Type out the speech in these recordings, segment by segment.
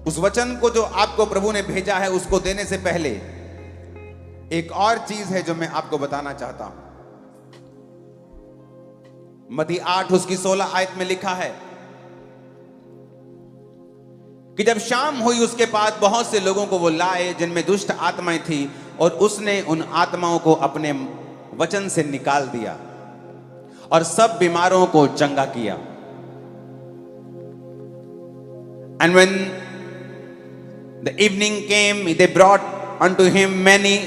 उस वचन को जो आपको प्रभु ने भेजा है उसको देने से पहले एक और चीज है जो मैं आपको बताना चाहता हूं। मत्ती 8 उसकी 16 आयत में लिखा है कि जब शाम हुई उसके पास बहुत से लोगों को वो लाए जिनमें दुष्ट आत्माएं थी, और उसने उन आत्माओं को अपने वचन से निकाल दिया और सब बीमारों को चंगा किया। And when the evening came, they brought unto him many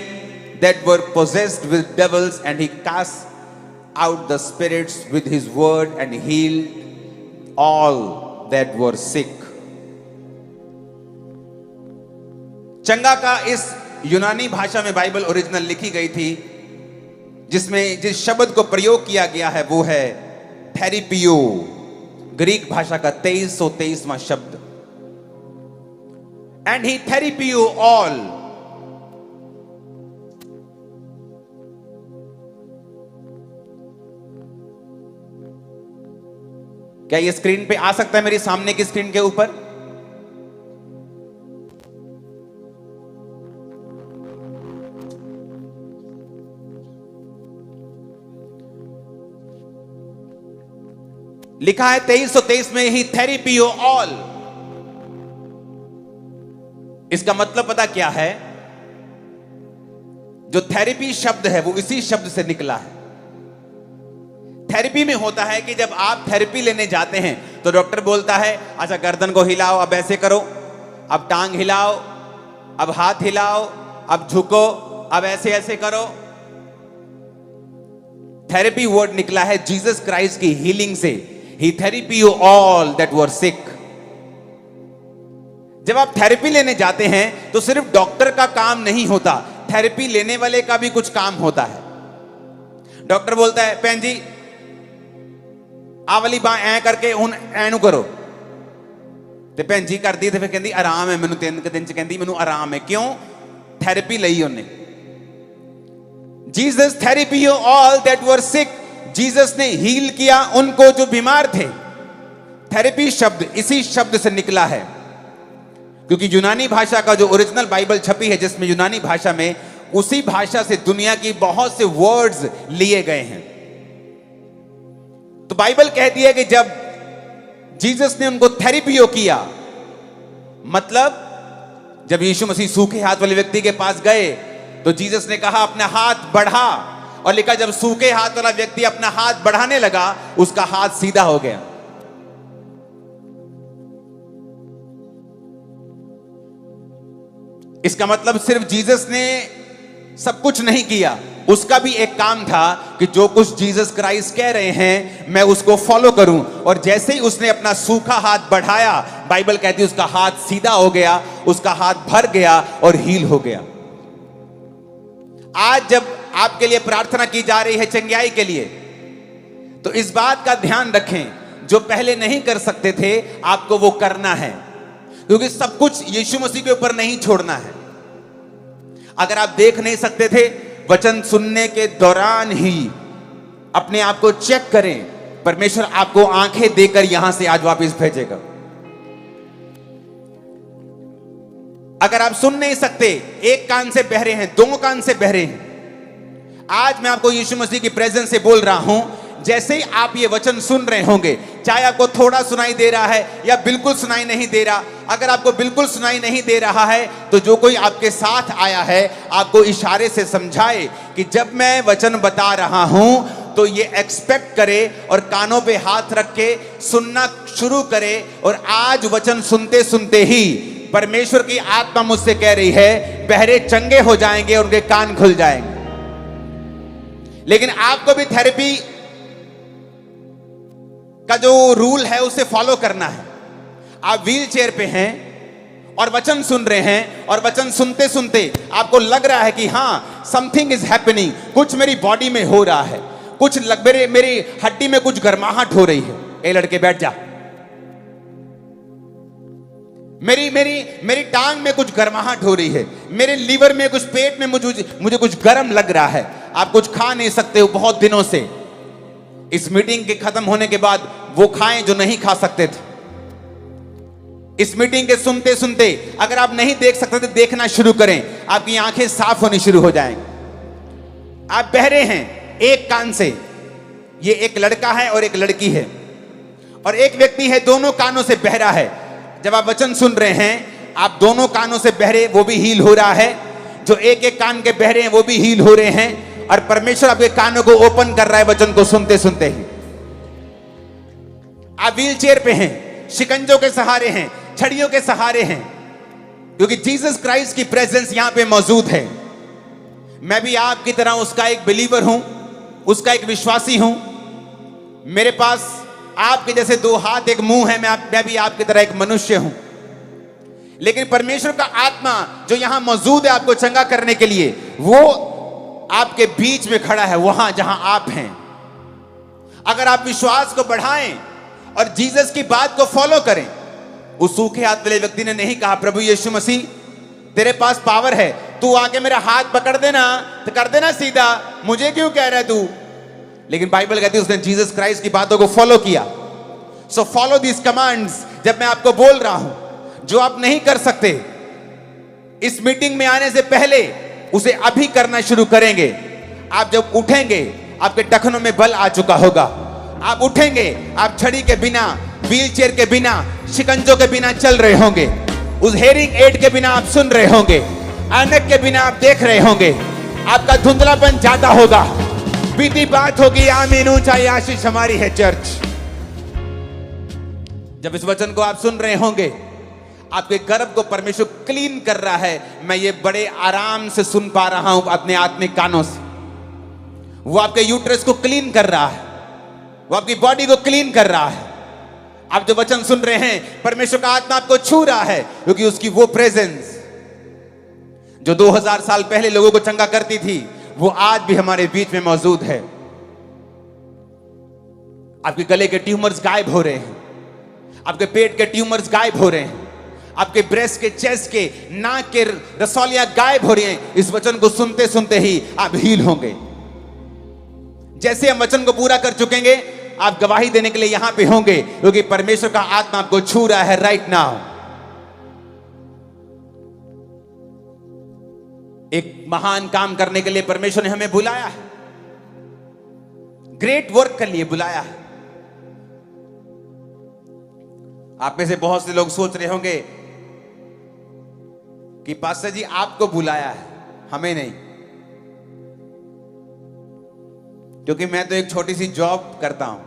that were possessed with devils, and he cast out the spirits with his word and healed all that were sick. चंगा का इस यूनानी भाषा में बाइबल ओरिजिनल लिखी गई थी, जिसमें जिस शब्द को प्रयोग किया गया है वो है थेरेपियो, ग्रीक भाषा का 2323वां शब्द। एंड ही थेरेपियो ऑल, क्या ये स्क्रीन पे आ सकता है मेरी सामने की स्क्रीन के ऊपर? लिखा है 2323 में ही थेरेपियो ऑल। इसका मतलब पता क्या है? जो थेरेपी शब्द है वो इसी शब्द से निकला है। थेरेपी में होता है कि जब आप थेरेपी लेने जाते हैं तो डॉक्टर बोलता है अच्छा गर्दन को हिलाओ, अब ऐसे करो, अब टांग हिलाओ, अब हाथ हिलाओ, अब झुको, अब ऐसे ऐसे करो। थेरेपी वर्ड निकला है जीसस क्राइस्ट की हीलिंग से। He therapy you all that were sick. जब आप थेरेपी लेने जाते हैं तो सिर्फ डॉक्टर का काम नहीं होता, थेरेपी लेने वाले का भी कुछ काम होता है। डॉक्टर बोलता है भैन जी आ वाली बांह ऐ करके हुण ऐनू करो, ते भैन जी करदी ते फिर कहंदी आराम है मैनू, 3 दिन च कहंदी मैनू आराम है। क्यों? थेरेपी लई उन्हें। Jesus therapy you all that were sick. Jesus ने हील किया उनको जो बीमार थे। थेरेपी शब्द इसी शब्द से निकला है, क्योंकि यूनानी भाषा का जो ओरिजिनल बाइबल छपी है जिसमें यूनानी भाषा में, उसी भाषा से दुनिया की बहुत से वर्ड्स लिए गए हैं। तो बाइबल कहती है कि जब जीसस ने उनको थेरेपियो किया, मतलब जब यीशु मसीह सूखे हाथ वाले व्यक्ति के पास गए तो जीसस ने कहा अपना हाथ बढ़ा, और लिखा जब सूखे हाथ वाला व्यक्ति अपना हाथ बढ़ाने लगा उसका हाथ सीधा हो गया। इसका मतलब सिर्फ जीसस ने सब कुछ नहीं किया, उसका भी एक काम था कि जो कुछ जीसस क्राइस्ट कह रहे हैं मैं उसको फॉलो करूं। और जैसे ही उसने अपना सूखा हाथ बढ़ाया, बाइबल कहती है उसका हाथ सीधा हो गया, उसका हाथ भर गया और हील हो गया। आज जब आपके लिए प्रार्थना की जा रही है चंगाई के लिए, तो इस बात का ध्यान रखें जो पहले नहीं कर सकते थे आपको वो करना है, क्योंकि सब कुछ यीशु मसीह के ऊपर नहीं छोड़ना है। अगर आप देख नहीं सकते थे, वचन सुनने के दौरान ही अपने आप को चेक करें, परमेश्वर आपको आंखें देकर यहां से आज वापस भेजेगा। अगर आप सुन नहीं सकते, एक कान से बहरे हैं, 2 कान से बहरे हैं, आज मैं आपको यीशु मसीह की प्रेजेंस से बोल रहा हूं। जैसे ही आप ये वचन सुन रहे होंगे, चाहे आपको थोड़ा सुनाई दे रहा है या बिल्कुल सुनाई नहीं दे रहा, अगर आपको बिल्कुल सुनाई नहीं दे रहा है तो जो कोई आपके साथ आया है आपको इशारे से समझाए कि जब मैं वचन बता रहा हूं तो ये एक्सपेक्ट करे और कानों पे हाथ रख के सुनना शुरू करे। और आज वचन सुनते सुनते ही परमेश्वर की आत्मा मुझसे कह रही है बहरे चंगे हो जाएंगे और उनके कान खुल जाएंगे। लेकिन आपको भी थेरेपी का जो रूल है उसे फॉलो करना है। आप व्हील चेयर पे हैं और वचन सुन रहे हैं, और वचन सुनते सुनते आपको लग रहा है कि हाँ समथिंग इज हैपनिंग, कुछ मेरी बॉडी में हो रहा है, कुछ मेरी हड्डी में कुछ गर्माहट हो रही है। ए लड़के बैठ जा, मेरी टांग में कुछ गर्माहट हो रही है, मेरे लीवर में कुछ, पेट में मुझे कुछ गर्म लग रहा है। आप कुछ खा नहीं सकते हो बहुत दिनों से। इस मीटिंग के खत्म होने के बाद वो खाएं जो नहीं खा सकते थे। इस मीटिंग के सुनते सुनते अगर आप नहीं देख सकते तो देखना शुरू करें, आपकी आंखें साफ होनी शुरू हो जाएंगी। आप बहरे हैं एक कान से, ये एक लड़का है और एक लड़की है, और एक व्यक्ति है दोनों कानों से बहरा है। जब आप वचन सुन रहे हैं, आप दोनों कानों से बहरे, वो भी हील हो रहा है। जो एक एक कान के बहरे हैं वो भी हील हो रहे हैं, और परमेश्वर आपके कानों को ओपन कर रहा है वचन को सुनते सुनते ही। आप व्हील चेयर पे हैं, शिकंजों के सहारे हैं, छड़ियों के सहारे हैं, क्योंकि जीसस क्राइस्ट की प्रेजेंस यहां पे मौजूद है। मैं भी आपकी तरह उसका एक बिलीवर हूं, उसका एक विश्वासी हूं। मेरे पास आपके जैसे दो हाथ एक मुंह है, मैं भी आपकी तरह एक मनुष्य हूं। लेकिन परमेश्वर का आत्मा जो यहां मौजूद है आपको चंगा करने के लिए, वो आपके बीच में खड़ा है, वहां जहां आप हैं। अगर आप विश्वास को बढ़ाएं और जीसस की बात को फॉलो करें। उस सूखे हाथ वाले व्यक्ति ने नहीं कहा, प्रभु यीशु मसीह तेरे पास पावर है, तू आके मेरा हाथ पकड़ देना तो कर देना सीधा, मुझे क्यों कह रहा है तू। लेकिन बाइबल कहती है उसने जीसस क्राइस्ट की बातों को फॉलो किया। So follow this commands. जब मैं आपको बोल रहा हूं, जो आप नहीं कर सकते इस मीटिंग में आने से पहले, उसे अभी करना शुरू करेंगे। आप जब उठेंगे, आपके टखनों में बल आ चुका होगा। आप उठेंगे, आप छड़ी के बिना, व्हील चेयर के बिना, शिकंजों के बिना चल रहे होंगे। उस हेयरिंग एड के बिना आप सुन रहे होंगे, ऐनक के बिना आप देख रहे होंगे। आपका धुंधलापन ज्यादा होगा। बीती बात होगी, आमीन, ऊंचाई आशीष हमारी है चर्च। जब इस वचन को आप सुन रहे होंगे, आपके गर्भ को परमेश्वर क्लीन कर रहा है। मैं ये बड़े आराम से सुन पा रहा हूं अपने आत्मिक कानों से। वो आपके यूट्रस को क्लीन कर रहा है, वो आपकी बॉडी को क्लीन कर रहा है। आप जो वचन सुन रहे हैं, परमेश्वर का आत्मा आपको छू रहा है, क्योंकि उसकी वो प्रेजेंस जो 2000 साल पहले लोगों को चंगा करती थी, वो आज भी हमारे बीच में मौजूद है। आपके गले के ट्यूमर्स गायब हो रहे हैं, आपके पेट के ट्यूमर्स गायब हो रहे हैं, आपके ब्रेस्ट के, चेस्ट के, नाक के रसौलियां गायब हो रही हैं। इस वचन को सुनते सुनते ही आप हील होंगे। जैसे हम वचन को पूरा कर चुकेंगे, आप गवाही देने के लिए यहां पे होंगे, क्योंकि परमेश्वर का आत्मा आपको छू रहा है राइट नाउ। एक महान काम करने के लिए परमेश्वर ने हमें बुलाया है, ग्रेट वर्क के लिए बुलाया है। आप में से बहुत से लोग सोच रहे होंगे कि पास्टर जी आपको बुलाया है, हमें नहीं, क्योंकि मैं तो एक छोटी सी जॉब करता हूं,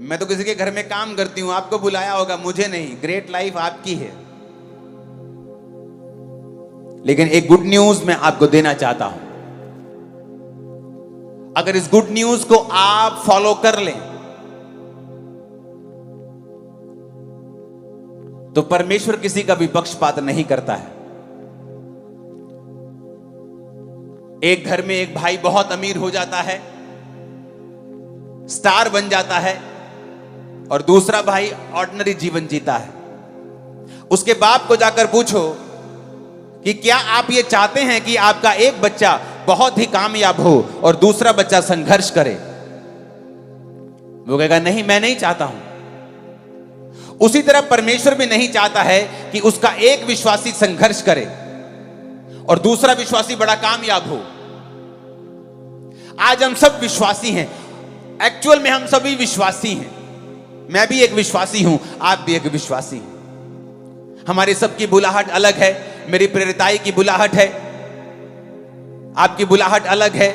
मैं तो किसी के घर में काम करती हूं। आपको बुलाया होगा, मुझे नहीं। ग्रेट लाइफ आपकी है। लेकिन एक गुड न्यूज मैं आपको देना चाहता हूं। अगर इस गुड न्यूज को आप फॉलो कर लें, तो परमेश्वर किसी का भी पक्षपात नहीं करता है। एक घर में एक भाई बहुत अमीर हो जाता है, स्टार बन जाता है, और दूसरा भाई ऑर्डिनरी जीवन जीता है। उसके बाप को जाकर पूछो कि क्या आप ये चाहते हैं कि आपका एक बच्चा बहुत ही कामयाब हो और दूसरा बच्चा संघर्ष करे? वो कहेगा नहीं, मैं नहीं चाहता हूं। उसी तरह परमेश्वर भी नहीं चाहता है कि उसका एक विश्वासी संघर्ष करे और दूसरा विश्वासी बड़ा कामयाब हो। आज हम सब विश्वासी हैं, एक्चुअल में हम सभी विश्वासी हैं। मैं भी एक विश्वासी हूं, आप भी एक विश्वासी हैं। हमारी सबकी बुलाहट अलग है। मेरी प्रेरिताई की बुलाहट है, आपकी बुलाहट अलग है,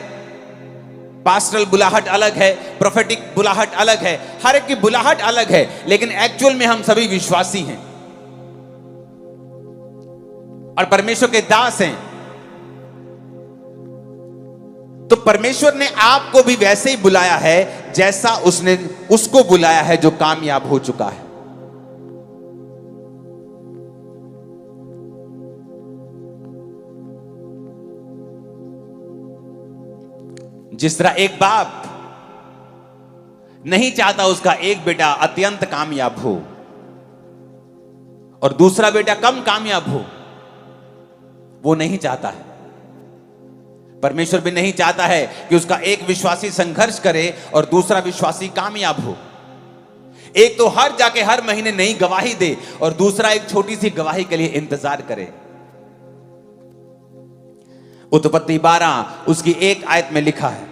पास्टरल बुलाहट अलग है, प्रोफेटिक बुलाहट अलग है। हर एक की बुलाहट अलग है, लेकिन एक्चुअल में हम सभी विश्वासी हैं और परमेश्वर के दास हैं। तो परमेश्वर ने आपको भी वैसे ही बुलाया है जैसा उसने उसको बुलाया है जो कामयाब हो चुका है। जिस तरह एक बाप नहीं चाहता उसका एक बेटा अत्यंत कामयाब हो और दूसरा बेटा कम कामयाब हो, वो नहीं चाहता है। परमेश्वर भी नहीं चाहता है कि उसका एक विश्वासी संघर्ष करे और दूसरा विश्वासी कामयाब हो। एक तो जाके हर महीने नई गवाही दे, और दूसरा एक छोटी सी गवाही के लिए इंतजार करे। उत्पत्ति 12 उसकी 1 आयत में लिखा है,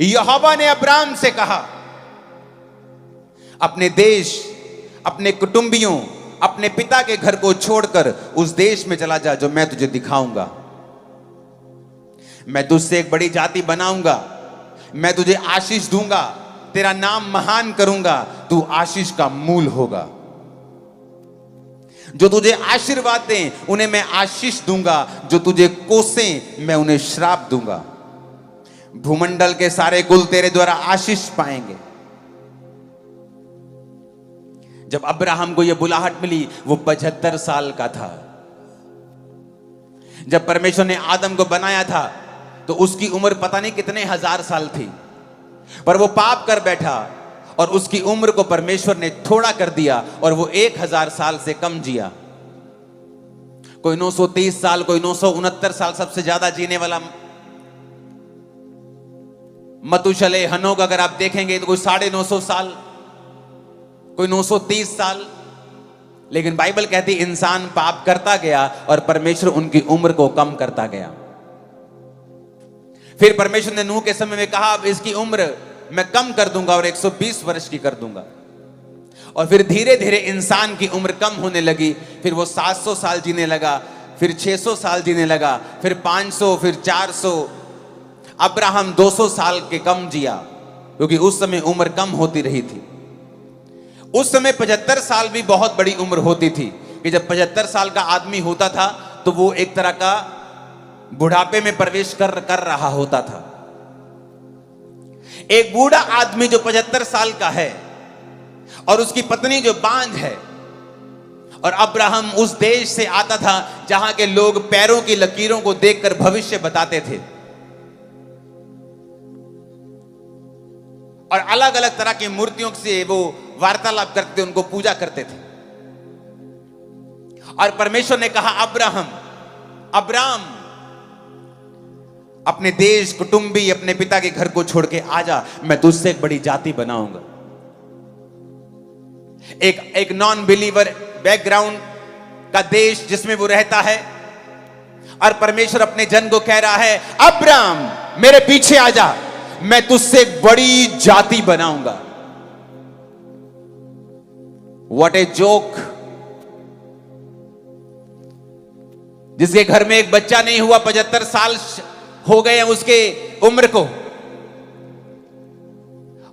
यहोवा ने अब्राम से कहा, अपने देश, अपने कुटुंबियों, अपने पिता के घर को छोड़कर उस देश में चला जा जो मैं तुझे दिखाऊंगा। मैं तुझसे एक बड़ी जाति बनाऊंगा, मैं तुझे आशीष दूंगा, तेरा नाम महान करूंगा, तू आशीष का मूल होगा। जो तुझे आशीर्वाद दें उन्हें मैं आशीष दूंगा, जो तुझे कोसें मैं उन्हें श्राप दूंगा। भूमंडल के सारे कुल तेरे द्वारा आशीष पाएंगे। जब अब्राहम को यह बुलाहट मिली वो 75 साल का था। जब परमेश्वर ने आदम को बनाया था तो उसकी उम्र पता नहीं कितने हजार साल थी, पर वो पाप कर बैठा और उसकी उम्र को परमेश्वर ने थोड़ा कर दिया और वो 1000 साल से कम जिया। कोई 930 साल, कोई 969 साल, सबसे ज्यादा जीने वाला मतुशले हनोक अगर आप देखेंगे तो कोई 950 साल, कोई 930 साल। लेकिन बाइबल कहती इंसान पाप करता गया और परमेश्वर उनकी उम्र को कम करता गया। फिर परमेश्वर ने नूह के समय में कहा अब इसकी उम्र मैं कम कर दूंगा और 120 वर्ष की कर दूंगा। और फिर धीरे धीरे इंसान की उम्र कम होने लगी। फिर वो 700 साल जीने लगा, फिर 600 साल जीने लगा, फिर 500, फिर 400। अब्राहम 200 साल के कम जिया क्योंकि उस समय उम्र कम होती रही थी। उस समय 75 साल भी बहुत बड़ी उम्र होती थी कि जब 75 साल का आदमी होता था तो वो एक तरह का बुढ़ापे में प्रवेश कर रहा होता था। एक बूढ़ा आदमी जो 75 साल का है और उसकी पत्नी जो बांझ है, और अब्राहम उस देश से आता था जहां के लोग पैरों की लकीरों को देखकर भविष्य बताते थे और अलग अलग तरह की मूर्तियों से वो वार्तालाप करते, उनको पूजा करते थे। और परमेश्वर ने कहा अब्राम अपने देश, कुटुंबी, अपने पिता के घर को छोड़ के आजा, मैं तुझसे एक बड़ी जाति बनाऊंगा। एक नॉन बिलीवर बैकग्राउंड का देश जिसमें वो रहता है, और परमेश्वर अपने जन को कह रहा है अब्राम मेरे पीछे आजा, मैं तुझसे एक बड़ी जाति बनाऊंगा। What a joke. जिसके घर में एक बच्चा नहीं हुआ, 75 साल हो गए उसके उम्र को,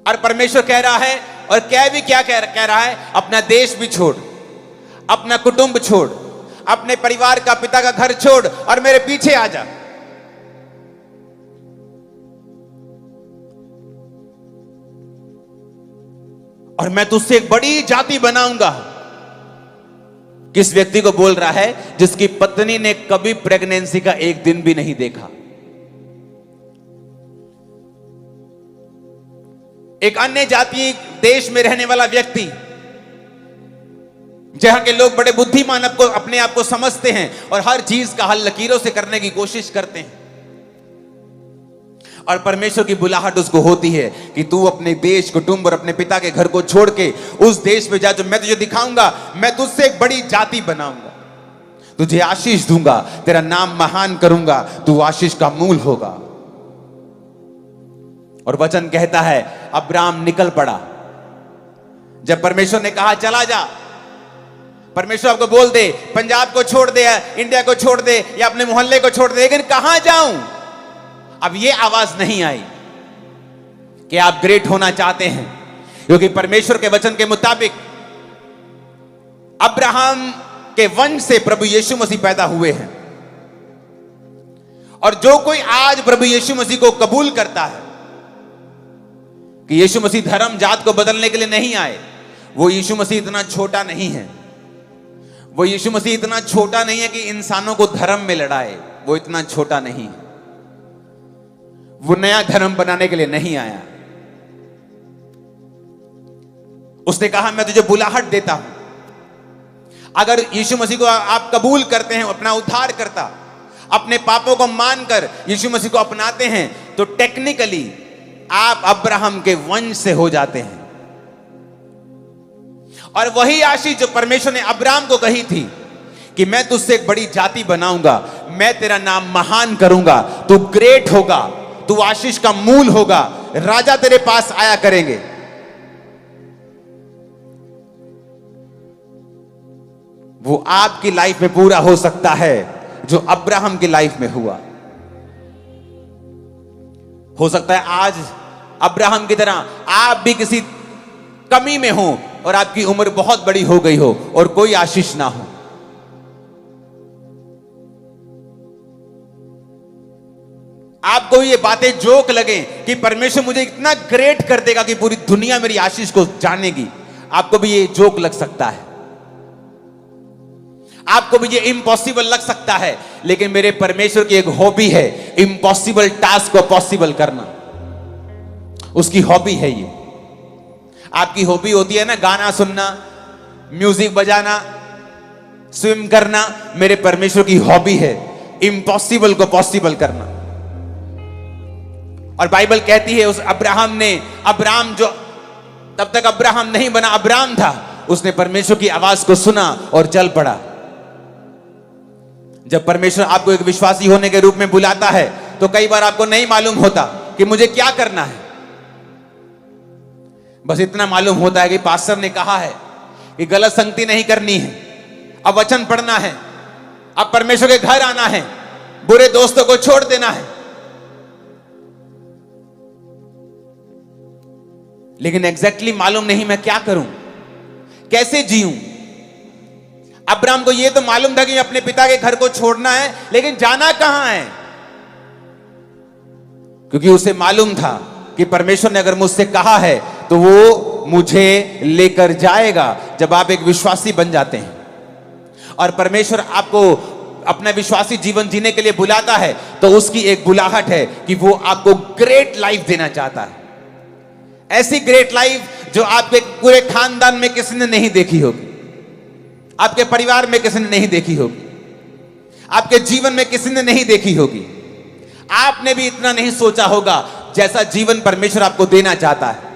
और परमेश्वर कह रहा है, और क्या कह रहा है, अपना देश भी छोड़, अपना कुटुंब छोड़, अपने परिवार का, पिता का घर छोड़ और मेरे पीछे आ जा। और मैं तुझसे एक बड़ी जाति बनाऊंगा। किस व्यक्ति को बोल रहा है? जिसकी पत्नी ने कभी प्रेगनेंसी का एक दिन भी नहीं देखा। एक अन्य जातीय देश में रहने वाला व्यक्ति, जहां के लोग बड़े बुद्धिमान अपने आप को समझते हैं और हर चीज का हल लकीरों से करने की कोशिश करते हैं, और परमेश्वर की बुलाहट उसको होती है कि तू अपने देश, कुटुंब और अपने पिता के घर को छोड़ के उस देश में जा जो मैं तुझे दिखाऊंगा। मैं तुझसे एक बड़ी जाति बनाऊंगा, तुझे आशीष दूंगा, तेरा नाम महान करूंगा, तू आशीष का मूल होगा। और वचन कहता है अब्राम निकल पड़ा। जब परमेश्वर ने कहा चला जा, परमेश्वर आपको बोल दे पंजाब को छोड़ दे, इंडिया को छोड़ दे, या अपने मोहल्ले को छोड़ दे, लेकिन कहां जाऊं? अब ये आवाज नहीं आई कि आप ग्रेट होना चाहते हैं, क्योंकि परमेश्वर के वचन के मुताबिक अब्राहम के वंश से प्रभु यीशु मसीह पैदा हुए हैं। और जो कोई आज प्रभु यीशु मसीह को कबूल करता है कि यीशु मसीह धर्म जात को बदलने के लिए नहीं आए, वो यीशु मसीह इतना छोटा नहीं है। वो यीशु मसीह इतना छोटा नहीं है कि इंसानों को धर्म में लड़ाए, वो इतना छोटा नहीं है। वो नया धर्म बनाने के लिए नहीं आया। उसने कहा मैं तुझे बुलाहट देता हूं। अगर यीशु मसीह को आप कबूल करते हैं, अपना उद्धार करता, अपने पापों को मानकर यीशु मसीह को अपनाते हैं, तो टेक्निकली आप अब्राहम के वंश से हो जाते हैं। और वही आशीष जो परमेश्वर ने अब्राहम को कही थी कि मैं तुझसे एक बड़ी जाति बनाऊंगा, मैं तेरा नाम महान करूंगा, तू ग्रेट होगा, तू आशीष का मूल होगा, राजा तेरे पास आया करेंगे। वो आपकी लाइफ में पूरा हो सकता है जो अब्राहम की लाइफ में हुआ। हो सकता है आज अब्राहम की तरह आप भी किसी कमी में हो और आपकी उम्र बहुत बड़ी हो गई हो और कोई आशीष ना हो। आपको ये बातें जोक लगे कि परमेश्वर मुझे इतना ग्रेट कर देगा कि पूरी दुनिया मेरी आशीष को जानेगी, आपको भी ये जोक लग सकता है, आपको भी ये इम्पॉसिबल लग सकता है। लेकिन मेरे परमेश्वर की एक हॉबी है इम्पॉसिबल टास्क को पॉसिबल करना, उसकी हॉबी है ये। आपकी हॉबी होती है ना गाना सुनना, म्यूजिक बजाना, स्विम करना, मेरे परमेश्वर की हॉबी है इम्पॉसिबल को पॉसिबल करना। और बाइबल कहती है उस अब्राहम जो तब तक अब्राहम नहीं बना, अब्राम था, उसने परमेश्वर की आवाज को सुना और चल पड़ा। जब परमेश्वर आपको एक विश्वासी होने के रूप में बुलाता है तो कई बार आपको नहीं मालूम होता कि मुझे क्या करना है। बस इतना मालूम होता है कि पास्टर ने कहा है कि गलत संगति नहीं करनी है, अब वचन पढ़ना है, अब परमेश्वर के घर आना है, बुरे दोस्तों को छोड़ देना है। लेकिन एग्जैक्टली मालूम नहीं मैं क्या करूं, कैसे जीऊं। अब्राहम को यह तो मालूम था कि अपने पिता के घर को छोड़ना है, लेकिन जाना कहां है, क्योंकि उसे मालूम था कि परमेश्वर ने अगर मुझसे कहा है तो वो मुझे लेकर जाएगा। जब आप एक विश्वासी बन जाते हैं और परमेश्वर आपको अपना विश्वासी जीवन जीने के लिए बुलाता है तो उसकी एक बुलाहट है कि वो आपको ग्रेट लाइफ देना चाहता है। ऐसी ग्रेट लाइफ जो आपके पूरे खानदान में किसी ने नहीं देखी होगी, आपके परिवार में किसी ने नहीं देखी होगी, आपके जीवन में किसी ने नहीं देखी होगी, आपने भी इतना नहीं सोचा होगा जैसा जीवन परमेश्वर आपको देना चाहता है।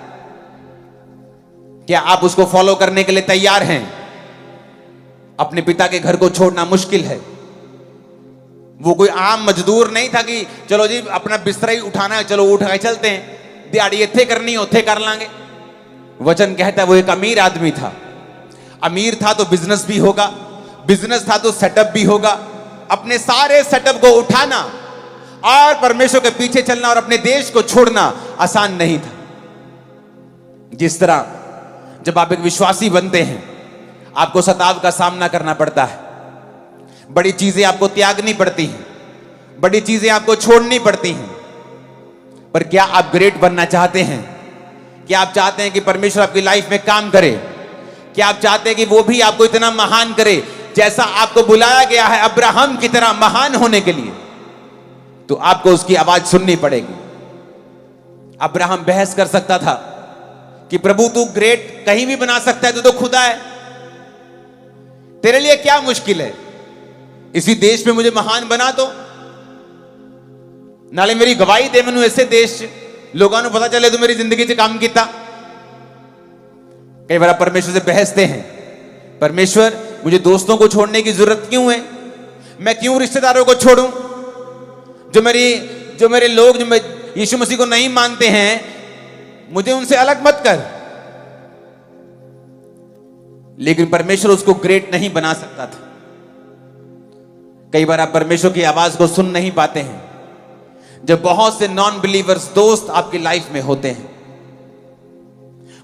क्या आप उसको फॉलो करने के लिए तैयार हैं? अपने पिता के घर को छोड़ना मुश्किल है। वो कोई आम मजदूर नहीं था कि चलो जी अपना बिस्तरा ही उठाना है, चलो उठ के चलते हैं, दिहाड़ी इत्थे करनी उथे कर लांगे। वचन कहता है वो एक अमीर आदमी था। अमीर था तो बिजनेस भी होगा, बिजनेस था तो सेटअप भी होगा। अपने सारे सेटअप को उठाना और परमेश्वर के पीछे चलना और अपने देश को छोड़ना आसान नहीं था। जिस तरह जब आप एक विश्वासी बनते हैं आपको सताव का सामना करना पड़ता है, बड़ी चीजें आपको त्यागनी पड़ती हैं, बड़ी चीजें आपको छोड़नी पड़ती हैं। पर क्या आप ग्रेट बनना चाहते हैं? क्या आप चाहते हैं कि परमेश्वर आपकी लाइफ में काम करे? क्या आप चाहते हैं कि वो भी आपको इतना महान करे जैसा आपको बुलाया गया है अब्राहम की तरह महान होने के लिए? तो आपको उसकी आवाज सुननी पड़ेगी। अब्राहम बहस कर सकता था कि प्रभु तू ग्रेट कहीं भी बना सकता है, तू तो खुदा है, तेरे लिए क्या मुश्किल है, इसी देश में मुझे महान बना दो, नाले मेरी गवाही दे मैनू ऐसे देश लोगों को पता चले तो मेरी जिंदगी से काम किया। कई बार परमेश्वर से बहसते हैं, परमेश्वर मुझे दोस्तों को छोड़ने की जरूरत क्यों है, मैं क्यों रिश्तेदारों को छोड़ूं, जो मेरे लोग जो यीशु मसीह को नहीं मानते हैं, मुझे उनसे अलग मत कर। लेकिन परमेश्वर उसको ग्रेट नहीं बना सकता था। कई बार आप परमेश्वर की आवाज को सुन नहीं पाते हैं जब बहुत से नॉन बिलीवर्स दोस्त आपकी लाइफ में होते हैं।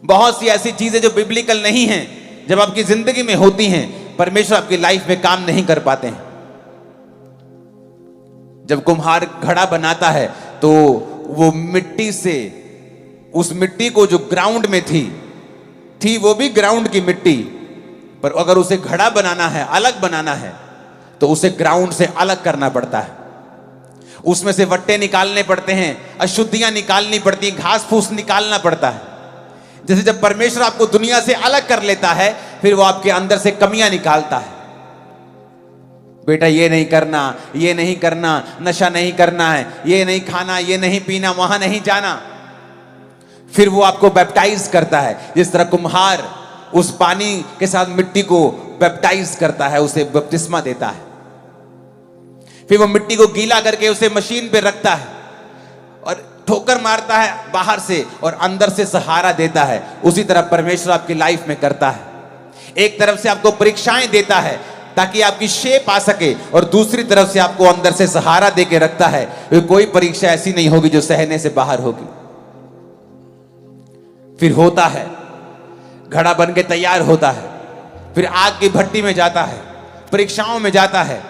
बहुत सी ऐसी चीजें जो बिब्लिकल नहीं हैं जब आपकी जिंदगी में होती हैं, परमेश्वर आपकी लाइफ में काम नहीं कर पाते हैं। जब कुम्हार घड़ा बनाता है तो वो मिट्टी से, उस मिट्टी को जो ग्राउंड में थी वो भी ग्राउंड की मिट्टी, पर अगर उसे घड़ा बनाना है, अलग बनाना है, तो उसे ग्राउंड से अलग करना पड़ता है। उसमें से वट्टे निकालने पड़ते हैं, अशुद्धियां निकालनी पड़ती हैं, घास फूस निकालना पड़ता है। जैसे जब परमेश्वर आपको दुनिया से अलग कर लेता है, फिर वो आपके अंदर से कमियां निकालता है। बेटा ये नहीं करना, ये नहीं करना, नशा नहीं करना है, ये नहीं खाना, ये नहीं पीना, वहां नहीं जाना। फिर वो आपको बैप्टाइज करता है। जिस तरह कुम्हार उस पानी के साथ मिट्टी को बैप्टाइज करता है, उसे बपतिस्मा देता है। फिर वो मिट्टी को गीला करके उसे मशीन पे रखता है और ठोकर मारता है बाहर से और अंदर से सहारा देता है। उसी तरह परमेश्वर आपकी लाइफ में करता है। एक तरफ से आपको परीक्षाएं देता है ताकि आपकी शेप आ सके, और दूसरी तरफ से आपको अंदर से सहारा दे के रखता है। कोई परीक्षा ऐसी नहीं होगी जो सहने से बाहर होगी। फिर होता है, घड़ा बन के तैयार होता है, फिर आग की भट्टी में जाता है, परीक्षाओं में जाता है,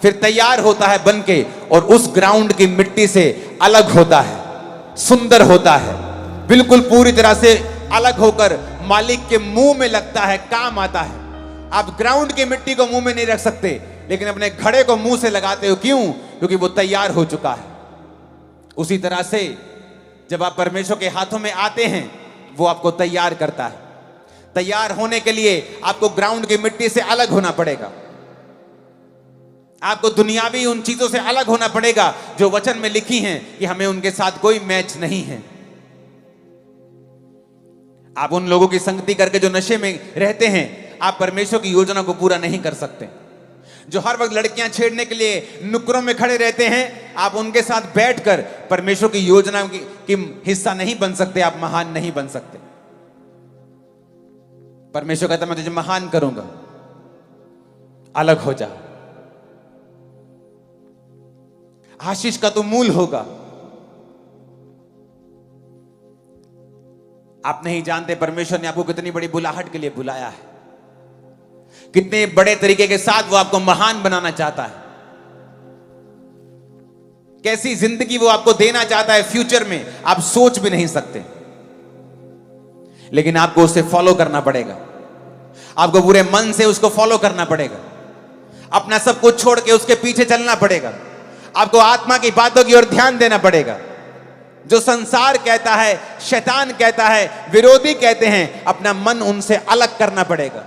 फिर तैयार होता है बन के, और उस ग्राउंड की मिट्टी से अलग होता है, सुंदर होता है, बिल्कुल पूरी तरह से अलग होकर मालिक के मुंह में लगता है, काम आता है। आप ग्राउंड की मिट्टी को मुंह में नहीं रख सकते, लेकिन अपने घड़े को मुंह से लगाते हो। क्यों? क्योंकि वो तैयार हो चुका है। उसी तरह से जब आप परमेश्वर के हाथों में आते हैं, वो आपको तैयार करता है। तैयार होने के लिए आपको ग्राउंड की मिट्टी से अलग होना पड़ेगा। आपको दुनियावी उन चीजों से अलग होना पड़ेगा जो वचन में लिखी हैं कि हमें उनके साथ कोई मैच नहीं है। आप उन लोगों की संगति करके जो नशे में रहते हैं, आप परमेश्वर की योजना को पूरा नहीं कर सकते। जो हर वक्त लड़कियां छेड़ने के लिए नुक्करों में खड़े रहते हैं, आप उनके साथ बैठकर परमेश्वर की योजना की हिस्सा नहीं बन सकते, आप महान नहीं बन सकते। परमेश्वर कहता मैं तुझे महान करूंगा, अलग हो जा, आशीष का तू मूल होगा। आप नहीं जानते परमेश्वर ने आपको कितनी बड़ी बुलाहट के लिए बुलाया है, कितने बड़े तरीके के साथ वो आपको महान बनाना चाहता है, कैसी जिंदगी वो आपको देना चाहता है फ्यूचर में, आप सोच भी नहीं सकते। लेकिन आपको उसे फॉलो करना पड़ेगा, आपको पूरे मन से उसको फॉलो करना पड़ेगा, अपना सब कुछ छोड़ के उसके पीछे चलना पड़ेगा। आपको आत्मा की बातों की ओर ध्यान देना पड़ेगा। जो संसार कहता है, शैतान कहता है, विरोधी कहते हैं, अपना मन उनसे अलग करना पड़ेगा।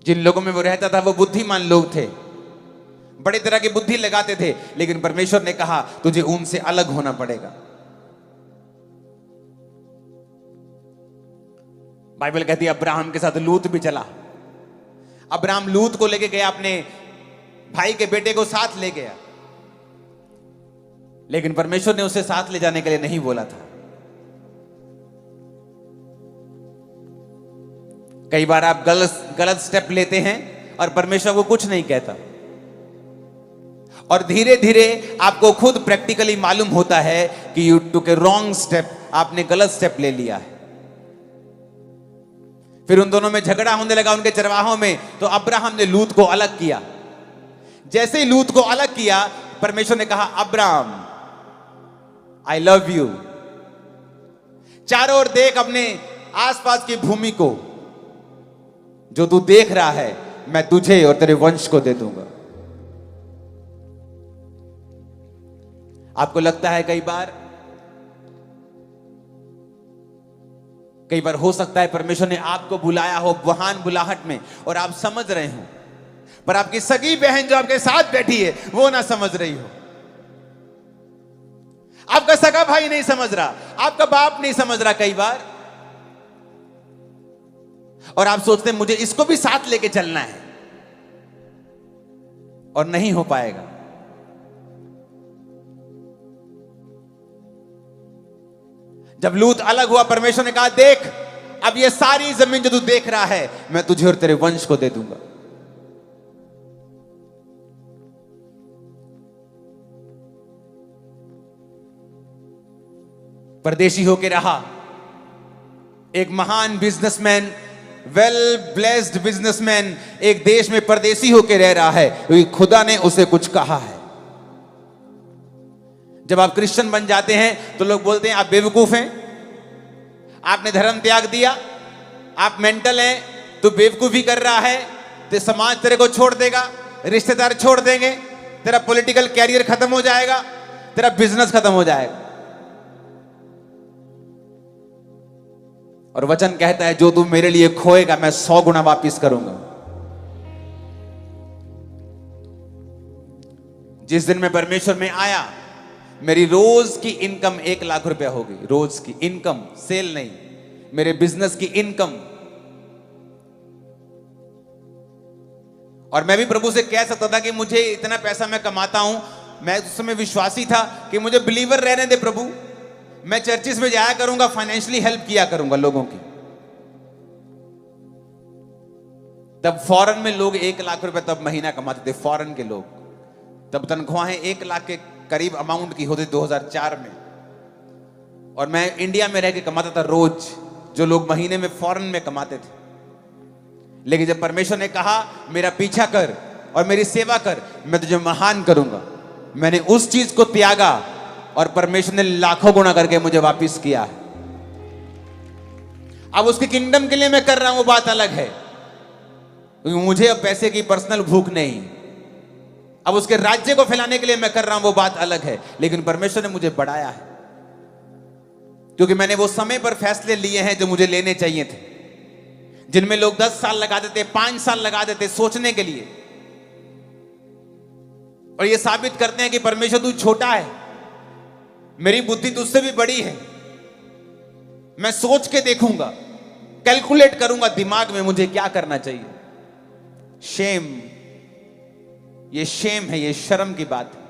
जिन लोगों में वो रहता था वो बुद्धिमान लोग थे, बड़ी तरह की बुद्धि लगाते थे, लेकिन परमेश्वर ने कहा तुझे उनसे अलग होना पड़ेगा। बाइबल कहती है अब्राहम के साथ लूत भी चला। अब्राहम लूत को लेके गया, अपने भाई के बेटे को साथ ले गया, लेकिन परमेश्वर ने उसे साथ ले जाने के लिए नहीं बोला था। कई बार आप गलत स्टेप लेते हैं और परमेश्वर को कुछ नहीं कहता, और धीरे धीरे आपको खुद प्रैक्टिकली मालूम होता है कि you took A wrong step, आपने गलत स्टेप ले लिया है। फिर उन दोनों में झगड़ा होने लगा उनके चरवाहों में, तो अब्राहम ने लूत को अलग किया। जैसे ही लूत को अलग किया, परमेश्वर ने कहा अब्राहम आई लव यू, चारों ओर देख अपने आसपास की भूमि को, जो तू देख रहा है मैं तुझे और तेरे वंश को दे दूंगा। आपको लगता है कई बार हो सकता है परमेश्वर ने आपको बुलाया हो महान बुलाहट में और आप समझ रहे हो, पर आपकी सगी बहन जो आपके साथ बैठी है वो ना समझ रही हो, आपका सगा भाई नहीं समझ रहा, आपका बाप नहीं समझ रहा कई बार, और आप सोचते हैं मुझे इसको भी साथ लेके चलना है, और नहीं हो पाएगा। जब लूत अलग हुआ, परमेश्वर ने कहा देख अब ये सारी जमीन जो तू देख रहा है मैं तुझे और तेरे वंश को दे दूंगा। परदेशी होके रहा, एक महान बिजनेसमैन, वेल ब्लेस्ड बिजनेसमैन एक देश में परदेशी होके रह रहा है क्योंकि खुदा ने उसे कुछ कहा है। जब आप क्रिश्चियन बन जाते हैं तो लोग बोलते हैं आप बेवकूफ हैं, आपने धर्म त्याग दिया, आप मेंटल हैं, तू बेवकूफी कर रहा है, तो समाज तेरे को छोड़ देगा, रिश्तेदार छोड़ देंगे, तेरा पॉलिटिकल कैरियर खत्म हो जाएगा, तेरा बिजनेस खत्म हो जाएगा। और वचन कहता है जो तू मेरे लिए खोएगा मैं 100 गुना वापिस करूंगा। जिस दिन मैं परमेश्वर में आया, मेरी रोज की इनकम 1 लाख रुपया होगी, रोज की इनकम, सेल नहीं, मेरे बिजनेस की इनकम। और मैं भी प्रभु से कह सकता था कि मुझे इतना पैसा मैं कमाता हूं, मैं उस समय विश्वासी था कि मुझे बिलीवर रहने दे प्रभु, मैं चर्चिस में जाया करूंगा, फाइनेंशियली हेल्प किया करूंगा लोगों की। तब फॉरेन में लोग 1 लाख रुपए तब महीना कमाते थे, फॉरेन के लोग। तब तनख्वाहें 1 लाख के करीब अमाउंट की होती 2004 में, और मैं इंडिया में रह के कमाता था रोज जो लोग महीने में फॉरेन में कमाते थे। लेकिन जब परमेश्वर ने कहा मेरा पीछा कर और मेरी सेवा कर, मैं तुझे महान करूंगा, मैंने उस चीज को त्यागा और परमेश्वर ने लाखों गुना करके मुझे वापस किया है। अब उसके किंगडम के लिए मैं कर रहा हूं, वो बात अलग है, क्योंकि मुझे अब पैसे की पर्सनल भूख नहीं। अब उसके राज्य को फैलाने के लिए मैं कर रहा हूं, वो बात अलग है। लेकिन परमेश्वर ने मुझे बढ़ाया है, क्योंकि मैंने वो समय पर फैसले लिए हैं जो मुझे लेने चाहिए थे, जिनमें लोग 10 साल लगा देते, 5 साल लगा देते सोचने के लिए, और ये साबित करते हैं कि परमेश्वर तू छोटा है, मेरी बुद्धि तुझसे भी बड़ी है, मैं सोच के देखूंगा, कैलकुलेट करूंगा दिमाग में मुझे क्या करना चाहिए। शेम, ये शेम है, ये शर्म की बात है,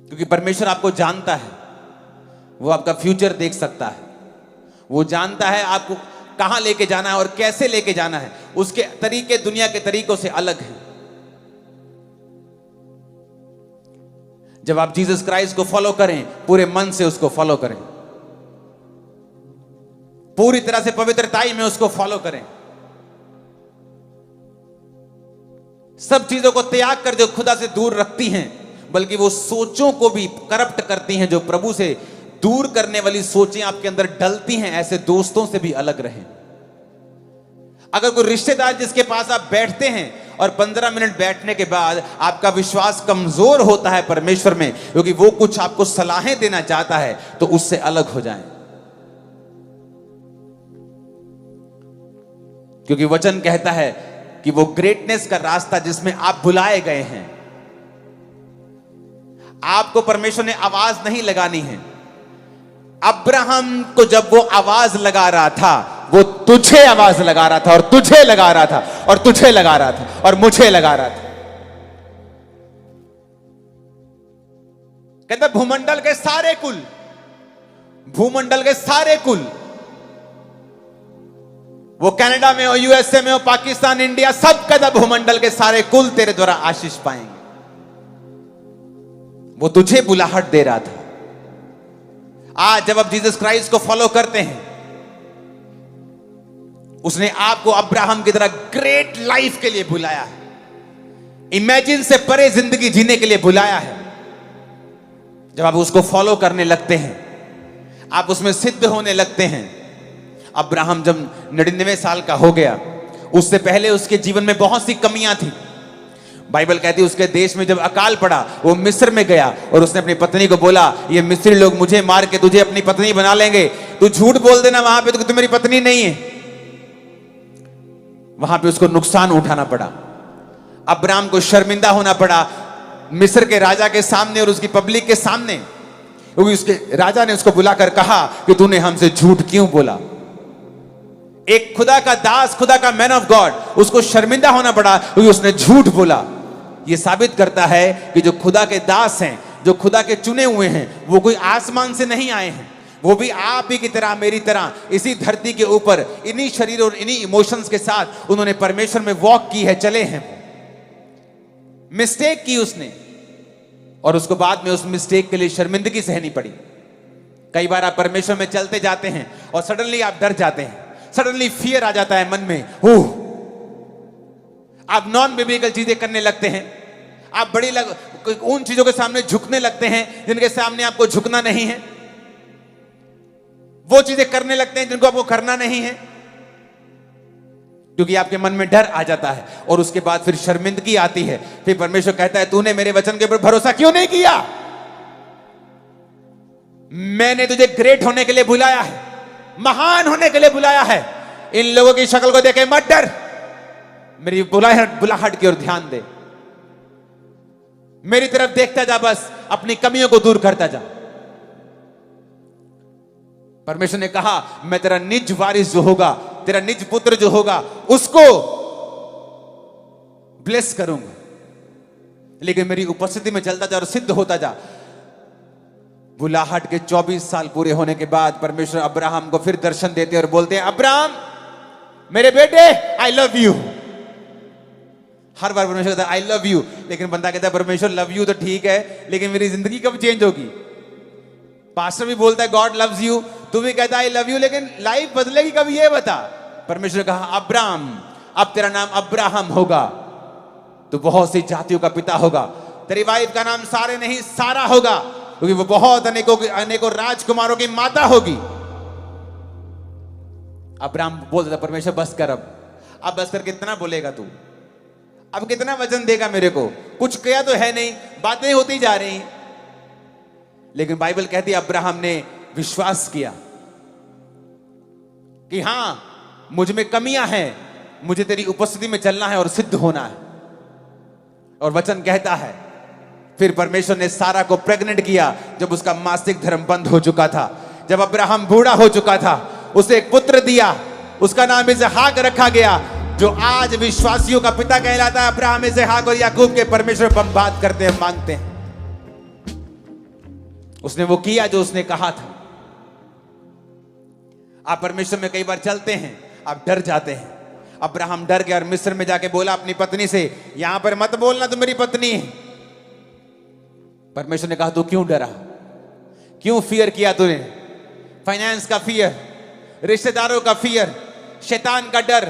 क्योंकि परमेश्वर आपको जानता है, वो आपका फ्यूचर देख सकता है, वो जानता है आपको कहां लेके जाना है और कैसे लेके जाना है। उसके तरीके दुनिया के तरीकों से अलग हैं। जब आप जीसस क्राइस्ट को फॉलो करें, पूरे मन से उसको फॉलो करें, पूरी तरह से पवित्रताई में उसको फॉलो करें, सब चीजों को त्याग कर जो खुदा से दूर रखती हैं, बल्कि वो सोचों को भी करप्ट करती हैं, जो प्रभु से दूर करने वाली सोचें आपके अंदर डलती हैं, ऐसे दोस्तों से भी अलग रहें। अगर कोई रिश्तेदार जिसके पास आप बैठते हैं और 15 मिनट बैठने के बाद आपका विश्वास कमजोर होता है परमेश्वर में, क्योंकि वो कुछ आपको सलाहें देना चाहता है, तो उससे अलग हो जाएं। क्योंकि वचन कहता है कि वो ग्रेटनेस का रास्ता जिसमें आप बुलाए गए हैं, आपको परमेश्वर ने आवाज नहीं लगानी है। अब्राहम को जब वो आवाज लगा रहा था, वो तुझे आवाज लगा रहा था, और तुझे लगा रहा था, और तुझे लगा रहा था, और मुझे लगा रहा था। कहता भूमंडल के सारे कुल, भूमंडल के सारे कुल, वो कनाडा में हो, यूएसए में हो, पाकिस्तान, इंडिया, सब कहता भूमंडल के सारे कुल तेरे द्वारा आशीष पाएंगे। वो तुझे बुलाहट दे रहा था। आज जब आप जीसस क्राइस्ट को फॉलो करते हैं, उसने आपको अब्राहम की तरह ग्रेट लाइफ के लिए बुलाया है, इमेजिन से परे जिंदगी जीने के लिए बुलाया है। जब आप उसको फॉलो करने लगते हैं, आप उसमें सिद्ध होने लगते हैं। अब्राहम जब 99 साल का हो गया, उससे पहले उसके जीवन में बहुत सी कमियां थी। बाइबल कहती है उसके देश में जब अकाल पड़ा, वो मिस्र में गया और उसने अपनी पत्नी को बोला, ये मिस्री लोग मुझे मार के तुझे अपनी पत्नी बना लेंगे, तू झूठ बोल देना वहां पे तो तू मेरी पत्नी नहीं है। वहां पे उसको नुकसान उठाना पड़ा, अब्राम को शर्मिंदा होना पड़ा मिस्र के राजा के सामने और उसकी पब्लिक के सामने, क्योंकि उसके राजा ने उसको बुलाकर कहा कि तूने हमसे झूठ क्यों बोला। एक खुदा का दास, खुदा का मैन ऑफ गॉड, उसको शर्मिंदा होना पड़ा क्योंकि उसने झूठ बोला। यह साबित करता है कि जो खुदा के दास हैं, जो खुदा के चुने हुए हैं, वो कोई आसमान से नहीं आए हैं, वो भी आप ही की तरह, मेरी तरह, इसी धरती के ऊपर इन्हीं शरीर और इन्हीं इमोशंस के साथ उन्होंने परमेश्वर में वॉक की है, चले हैं। मिस्टेक की उसने, और उसको बाद में उस मिस्टेक के लिए शर्मिंदगी सहनी पड़ी। कई बार आप परमेश्वर में चलते जाते हैं और सडनली आप डर जाते हैं, सडनली फियर आ जाता है मन में, आप नॉन बिब्लिकल चीजें करने लगते हैं, आप उन चीजों के सामने झुकने लगते हैं जिनके सामने आपको झुकना नहीं है, वो चीजें करने लगते हैं जिनको आपको करना नहीं है, क्योंकि आपके मन में डर आ जाता है। और उसके बाद फिर शर्मिंदगी आती है। फिर परमेश्वर कहता है, तूने मेरे वचन के ऊपर भरोसा क्यों नहीं किया? मैंने तुझे ग्रेट होने के लिए बुलाया है, महान होने के लिए बुलाया है। इन लोगों की शक्ल को देखे मत डर, मेरी बुलाहट की ओर ध्यान दे। मेरी तरफ देखता जा, बस अपनी कमियों को दूर करता जा। परमेश्वर ने कहा मैं तेरा निज वारिस जो होगा, तेरा निज पुत्र जो होगा, उसको ब्लेस करूंगा, लेकिन मेरी उपस्थिति में चलता जा और सिद्ध होता जा। बुलाहट के 24 साल पूरे होने के बाद परमेश्वर अब्राहम को फिर दर्शन देते और बोलते हैं, अब्राहम मेरे बेटे, आई लव यू। हर बार परमेश्वर कहता है आई लव यू, लेकिन बंदा कहता है परमेश्वर लव यू तो ठीक है, लेकिन मेरी जिंदगी कब चेंज होगी? पास्टर भी बोलता है गॉड लव्स यू, तू भी कहता है आई लव यू, लेकिन लाइफ बदलेगी कब ये बता। परमेश्वर ने कहा अब्राहम, अब तेरा नाम अब्राहम होगा, तू बहुत सी जातियों का पिता होगा, तेरी वाइफ का नाम सारे नहीं सारा होगा, क्योंकि वो बहुत अनेकों राजकुमारों की माता होगी। अब्राहम बोलता था परमेश्वर बस कर, अब बस कर, कितना बोलेगा तू, अब कितना वचन देगा मेरे को, कुछ किया तो है नहीं, बातें होती जा रही। लेकिन बाइबल कहती है अब्राहम ने विश्वास किया कि हां मुझ में कमियां हैं, मुझे तेरी उपस्थिति में चलना है और सिद्ध होना है। और वचन कहता है फिर परमेश्वर ने सारा को प्रेग्नेंट किया जब उसका मासिक धर्म बंद हो चुका था, जब अब्राहम बूढ़ा हो चुका था, उसे एक पुत्र दिया, उसका नाम इसहाक रखा गया, जो आज विश्वासियों का पिता कहलाता है। अब्राहम, इसहाक और याकूब के परमेश्वर बात करते हैं, मांगते हैं। उसने वो किया जो उसने कहा था। आप परमेश्वर में कई बार चलते हैं, आप डर जाते हैं। अब्राहम डर गया और मिस्र में जाके बोला अपनी पत्नी से, यहां पर मत बोलना तू मेरी पत्नी है। परमेश्वर ने कहा तू क्यों डरा, क्यों फियर किया तूने? फाइनेंस का फियर, रिश्तेदारों का फियर, शैतान का डर,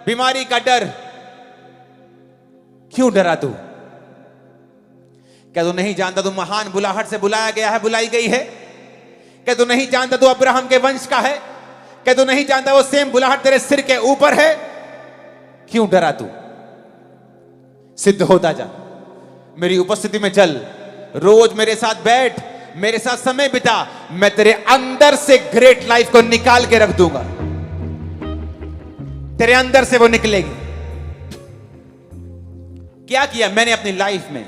बीमारी का डर, क्यों डरा तू? क्या तू नहीं जानता तू महान बुलाहट से बुलाया गया है, बुलाई गई है? क्या तू नहीं जानता तू अब्राहम के वंश का है? क्या तू नहीं जानता वो सेम बुलाहट तेरे सिर के ऊपर है? क्यों डरा तू? सिद्ध होता जा, मेरी उपस्थिति में चल, रोज मेरे साथ बैठ, मेरे साथ समय बिता, मैं तेरे अंदर से ग्रेट लाइफ को निकाल के रख दूंगा, तेरे अंदर से वो निकलेगी। क्या किया मैंने अपनी लाइफ में?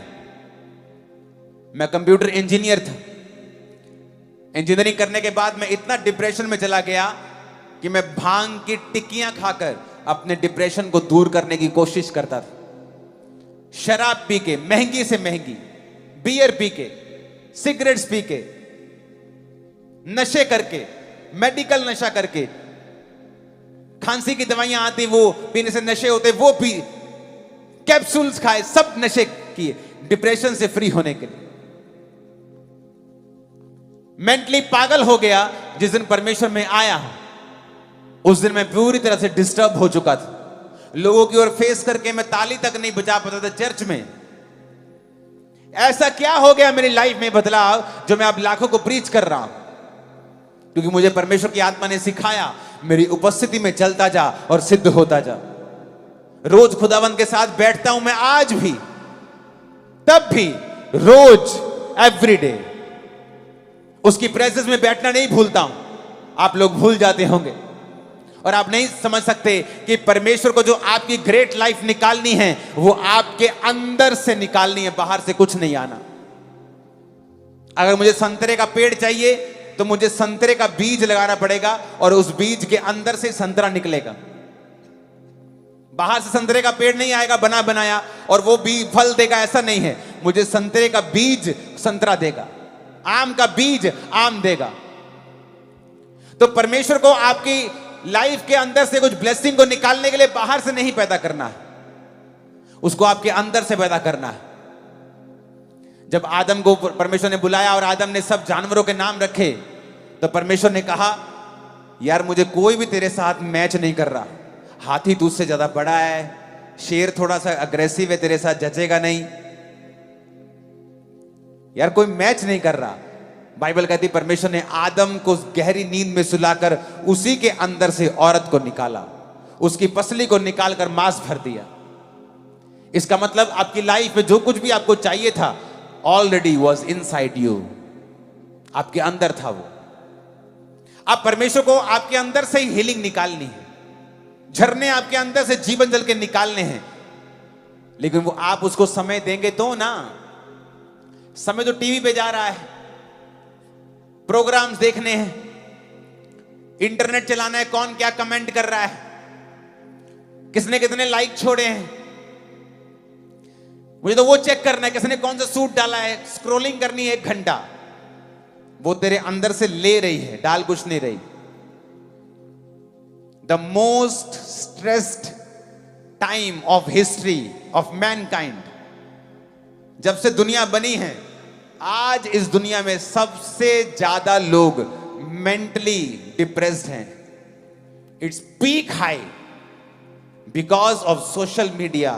मैं कंप्यूटर इंजीनियर था। इंजीनियरिंग करने के बाद मैं इतना डिप्रेशन में चला गया कि मैं भांग की टिक्कियां खाकर अपने डिप्रेशन को दूर करने की कोशिश करता था। शराब पी के, महंगी से महंगी बियर पी के, सिगरेट्स पी के, नशे करके, मेडिकल नशा करके, खांसी की दवाइयां आती वो पीने से नशे होते, वो पी, कैप्सूल्स खाए, सब नशे किए डिप्रेशन से फ्री होने के लिए। मेंटली पागल हो गया। जिस दिन परमेश्वर में आया उस दिन मैं पूरी तरह से डिस्टर्ब हो चुका था। लोगों की ओर फेस करके मैं ताली तक नहीं बजा पाता था चर्च में। ऐसा क्या हो गया मेरी लाइफ में बदलाव जो मैं अब लाखों को प्रीच कर रहा हूं? क्योंकि मुझे परमेश्वर की आत्मा ने सिखाया, मेरी उपस्थिति में चलता जा और सिद्ध होता जा। रोज खुदावंद के साथ बैठता हूं मैं आज भी, तब भी रोज, एवरी डे उसकी प्रेजेंस में बैठना नहीं भूलता हूं। आप लोग भूल जाते होंगे और आप नहीं समझ सकते कि परमेश्वर को जो आपकी ग्रेट लाइफ निकालनी है वो आपके अंदर से निकालनी है, बाहर से कुछ नहीं आना। अगर मुझे संतरे का पेड़ चाहिए तो मुझे संतरे का बीज लगाना पड़ेगा और उस बीज के अंदर से संतरा निकलेगा। बाहर से संतरे का पेड़ नहीं आएगा बना बनाया और वो बीज फल देगा, ऐसा नहीं है। मुझे संतरे का बीज संतरा देगा, आम का बीज आम देगा। तो परमेश्वर को आपकी लाइफ के अंदर से कुछ ब्लेसिंग को निकालने के लिए बाहर से नहीं पैदा करना है, उसको आपके अंदर से पैदा करना है। जब आदम को परमेश्वर ने बुलाया और आदम ने सब जानवरों के नाम रखे तो परमेश्वर ने कहा यार मुझे कोई भी तेरे साथ मैच नहीं कर रहा। हाथी तुझसे ज्यादा बड़ा है, शेर थोड़ा सा अग्रेसिव है, तेरे साथ जचेगा नहीं, यार कोई मैच नहीं कर रहा। बाइबल कहती परमेश्वर ने आदम को गहरी नींद में सुलाकर उसी के अंदर से औरत को निकाला, उसकी पसली को निकालकर मांस भर दिया। इसका मतलब आपकी लाइफ में जो कुछ भी आपको चाहिए था ऑलरेडी वॉज इनसाइड यू, आपके अंदर था वो। अब परमेश्वर को आपके अंदर से ही हीलिंग निकालनी है, झरने आपके अंदर से जीवन जल के निकालने हैं, लेकिन वो आप उसको समय देंगे तो ना। समय तो टीवी पे जा रहा है, प्रोग्राम्स देखने हैं, इंटरनेट चलाना है, कौन क्या कमेंट कर रहा है, किसने कितने लाइक छोड़े हैं, मुझे तो वो चेक करना है, किसने कौन सा सूट डाला है, स्क्रॉलिंग करनी है 1 घंटा। वो तेरे अंदर से ले रही है, डाल कुछ नहीं रही। The most stressed time of history of Mankind, जब से दुनिया बनी है, आज इस दुनिया में सबसे ज्यादा लोग मेंटली डिप्रेस्ड हैं। Its peak high because of social media,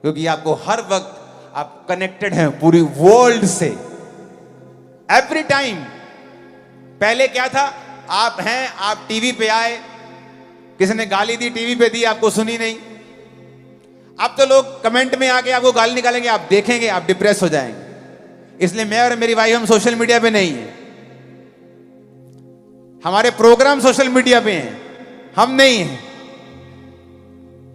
क्योंकि आपको हर वक्त आप कनेक्टेड हैं पूरी वर्ल्ड से, एवरी टाइम। पहले क्या था, आप हैं, आप टीवी पे आए, किसी ने गाली दी, टीवी पे दी, आपको सुनी नहीं। अब तो लोग कमेंट में आके आपको गाली निकालेंगे, आप देखेंगे, आप डिप्रेस हो जाएंगे। इसलिए मैं और मेरी वाइफ हम सोशल मीडिया पे नहीं है, हमारे प्रोग्राम सोशल मीडिया पे हैं, हम नहीं हैं।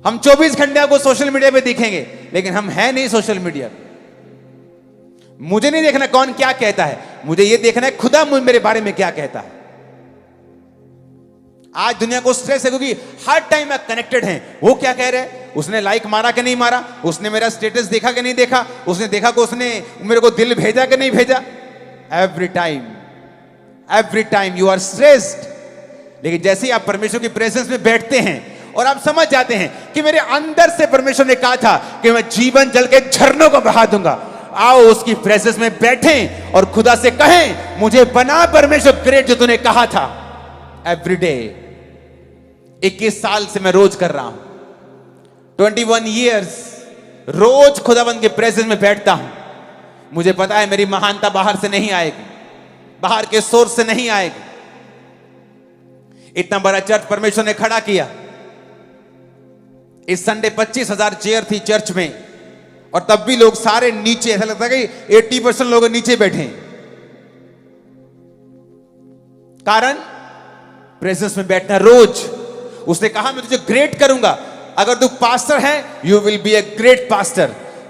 हम 24 घंटे आपको सोशल मीडिया पे दिखेंगे, लेकिन हम हैं नहीं सोशल मीडिया पे। मुझे नहीं देखना कौन क्या कहता है, मुझे यह देखना है खुदा मेरे बारे में क्या कहता है। आज दुनिया को स्ट्रेस है क्योंकि हर टाइम आप कनेक्टेड हैं। वो क्या कह रहे हैं, उसने लाइक मारा कि नहीं मारा, उसने मेरा स्टेटस देखा कि नहीं देखा, उसने देखा कि उसने मेरे को दिल भेजा कि नहीं भेजा। Every time you are stressed. लेकिन जैसे ही आप परमेश्वर की प्रेजेंस में बैठते हैं और आप समझ जाते हैं कि मेरे अंदर से परमेश्वर ने कहा था कि मैं जीवन जल के झरनों को बहा दूंगा, आओ उसकी प्रेजेंस में बैठें और खुदा से कहें, मुझे बना परमेश्वर ग्रेट जो तूने कहा था। एवरी डे 21 साल से मैं रोज कर रहा हूं, 21 years रोज खुदावंद के प्रेजेंस में बैठता हूं। मुझे पता है मेरी महानता बाहर से नहीं आएगी, बाहर के सोर्स से नहीं आएगी। इतना बड़ा चर्च परमेश्वर ने खड़ा किया। इस संडे 25,000 चेयर थी चर्च में, और तब भी लोग सारे नीचे, ऐसा लगता है कि 80% लोग नीचे बैठे। कारण प्रेजेंस में बैठना रोज। उसने कहा मैं तुझे ग्रेट करूंगा। अगर तू पास्टर है, you will be a great pastor.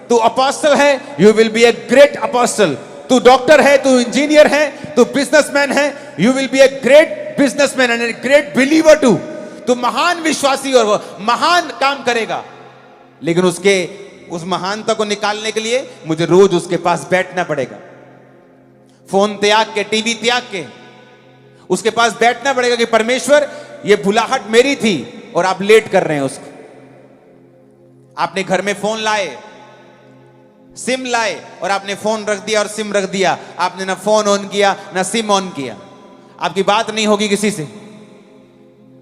तू अपोस्टल है, you will be a great apostle. तू डॉक्टर है, तू इंजीनियर है, तू बिजनेसमैन है, you will be a great businessman and a great believer too. तू महान विश्वासी और महान काम करेगा। लेकिन उस महानता को निकालने के लिए मुझे रोज उसके पास बैठना पड़ेगा। फोन त्याग के, टीवी त्याग के उसके पास बैठना पड़ेगा कि परमेश्वर, ये भुलाहट मेरी थी और आप लेट कर रहे हैं उसको। आपने घर में फोन लाए, सिम लाए, और आपने फोन रख दिया और सिम रख दिया। आपने ना फोन ऑन किया ना सिम ऑन किया। आपकी बात नहीं होगी किसी से।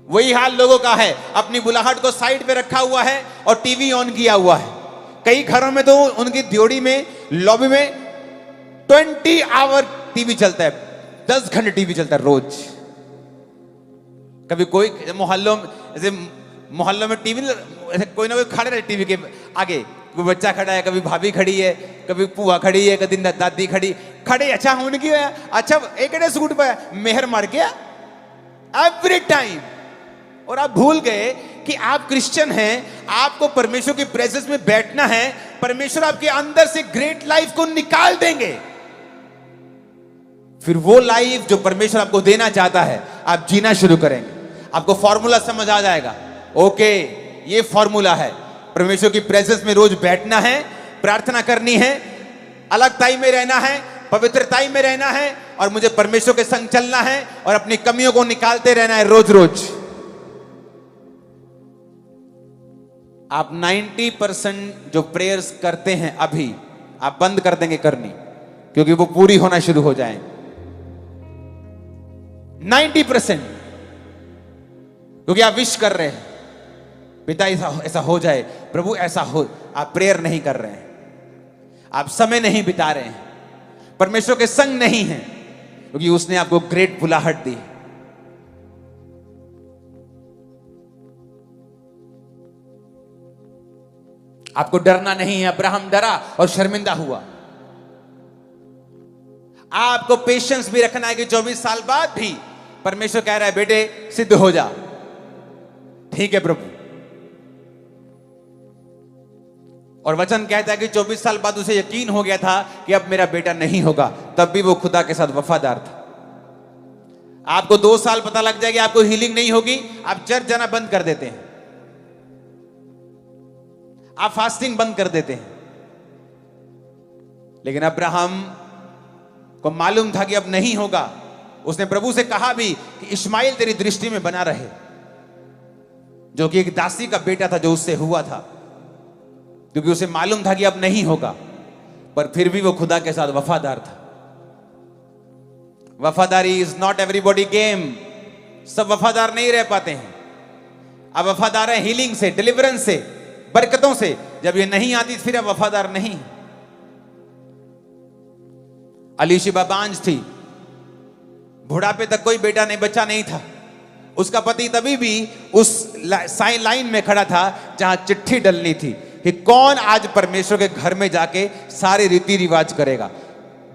वही हाल लोगों का है, अपनी बुलाहट को साइड पे रखा हुआ है और टीवी ऑन किया हुआ है। कई घरों में तो उनकी ड्योढ़ी में, लॉबी में 20 आवर टीवी चलता है, 10 घंटे टीवी चलता है रोज। कभी कोई मोहल्लों में टीवी, कोई ना कोई खड़े रहे टीवी के आगे, कोई बच्चा खड़ा है, कभी भाभी खड़ी है, कभी पुआ खड़ी है, कभी दादी खड़े। अच्छा उनकी, अच्छा एक सूट पे मेहर मार गया एवरी टाइम। और आप भूल गए कि आप क्रिश्चियन हैं, आपको परमेश्वर की प्रेजेंस में बैठना है। परमेश्वर आपके अंदर से ग्रेट लाइफ को निकाल देंगे। फिर वो लाइफ जो परमेश्वर आपको देना चाहता है, आप जीना शुरू करेंगे। आपको फॉर्मूला समझ आ जाएगा। ओके, ये फॉर्मूला है, परमेश्वर की प्रेजेंस में रोज बैठना है, प्रार्थना करनी है, अलगताई में रहना है, पवित्रताई में रहना है, और मुझे परमेश्वर के संग चलना है और अपनी कमियों को निकालते रहना है रोज रोज। आप 90% जो प्रेयर्स करते हैं अभी, आप बंद कर देंगे करनी, क्योंकि वो पूरी होना शुरू हो जाए। 90%, क्योंकि आप विश कर रहे हैं, पिता ऐसा हो जाए, प्रभु ऐसा हो। आप प्रेयर नहीं कर रहे हैं, आप समय नहीं बिता रहे हैं, परमेश्वर के संग नहीं हैं, क्योंकि उसने आपको ग्रेट बुलाहट दी। आपको डरना नहीं है। अब्राहम डरा और शर्मिंदा हुआ। आपको पेशेंस भी रखना है कि 24 साल बाद भी परमेश्वर कह रहा है, बेटे सिद्ध हो जा। ठीक है प्रभु। और वचन कहता है कि 24 साल बाद उसे यकीन हो गया था कि अब मेरा बेटा नहीं होगा, तब भी वो खुदा के साथ वफादार था। आपको 2 साल पता लग जाएगी आपको हीलिंग नहीं होगी, आप चर्च जाना बंद कर देते हैं, आप फास्टिंग बंद कर देते हैं। लेकिन अब्राहम को मालूम था कि अब नहीं होगा। उसने प्रभु से कहा भी कि इश्माइल तेरी दृष्टि में बना रहे, जो कि एक दासी का बेटा था जो उससे हुआ था, क्योंकि उसे मालूम था कि अब नहीं होगा। पर फिर भी वो खुदा के साथ वफादार था। वफादारी इज नॉट एवरीबॉडी गेम। सब वफादार नहीं रह पाते हैं। अब वफादार है हीलिंग से, डिलीवरेंस से, बरकतों से। जब ये नहीं आती फिर अब वफादार नहीं। अलीशिबा बांझ थी, बुढ़ापे तक कोई बेटा नहीं, बच्चा नहीं था। उसका पति तभी भी उस लाइन में खड़ा था जहां चिट्ठी डलनी थी कि कौन आज परमेश्वर के घर में जाके सारे रीति रिवाज करेगा।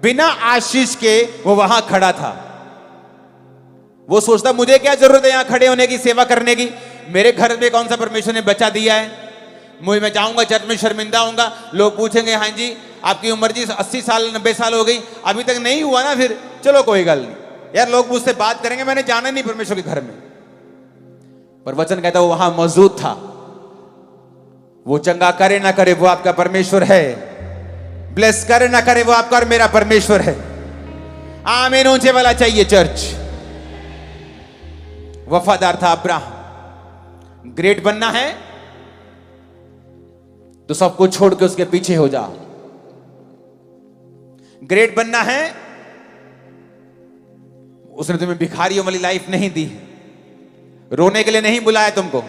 बिना आशीष के वो वहां खड़ा था। वो सोचता मुझे क्या जरूरत है यहां खड़े होने की, सेवा करने की। मेरे घर में कौन सा परमेश्वर ने बच्चा दिया है। मुझे, मैं जाऊंगा चर्च में शर्मिंदा होऊंगा, लोग पूछेंगे हाँ जी आपकी उम्र जी 80 साल 90 साल हो गई, अभी तक नहीं हुआ ना, फिर चलो कोई गल नहीं यार, लोग मुझसे बात करेंगे, मैंने जाना नहीं परमेश्वर के घर में। पर वचन कहता वो वहां मौजूद था। वो चंगा करे ना करे वो आपका परमेश्वर है, ब्लेस करे ना करे वो आपका और मेरा परमेश्वर है। आमीन ऊंचे वाला चाहिए चर्च। वफादार था अब्राहम। ग्रेट बनना है तो सब कुछ छोड़ के उसके पीछे हो जा। ग्रेट बनना है, उसने तुम्हें भिखारियों वाली लाइफ नहीं दी। रोने के लिए नहीं बुलाया तुमको,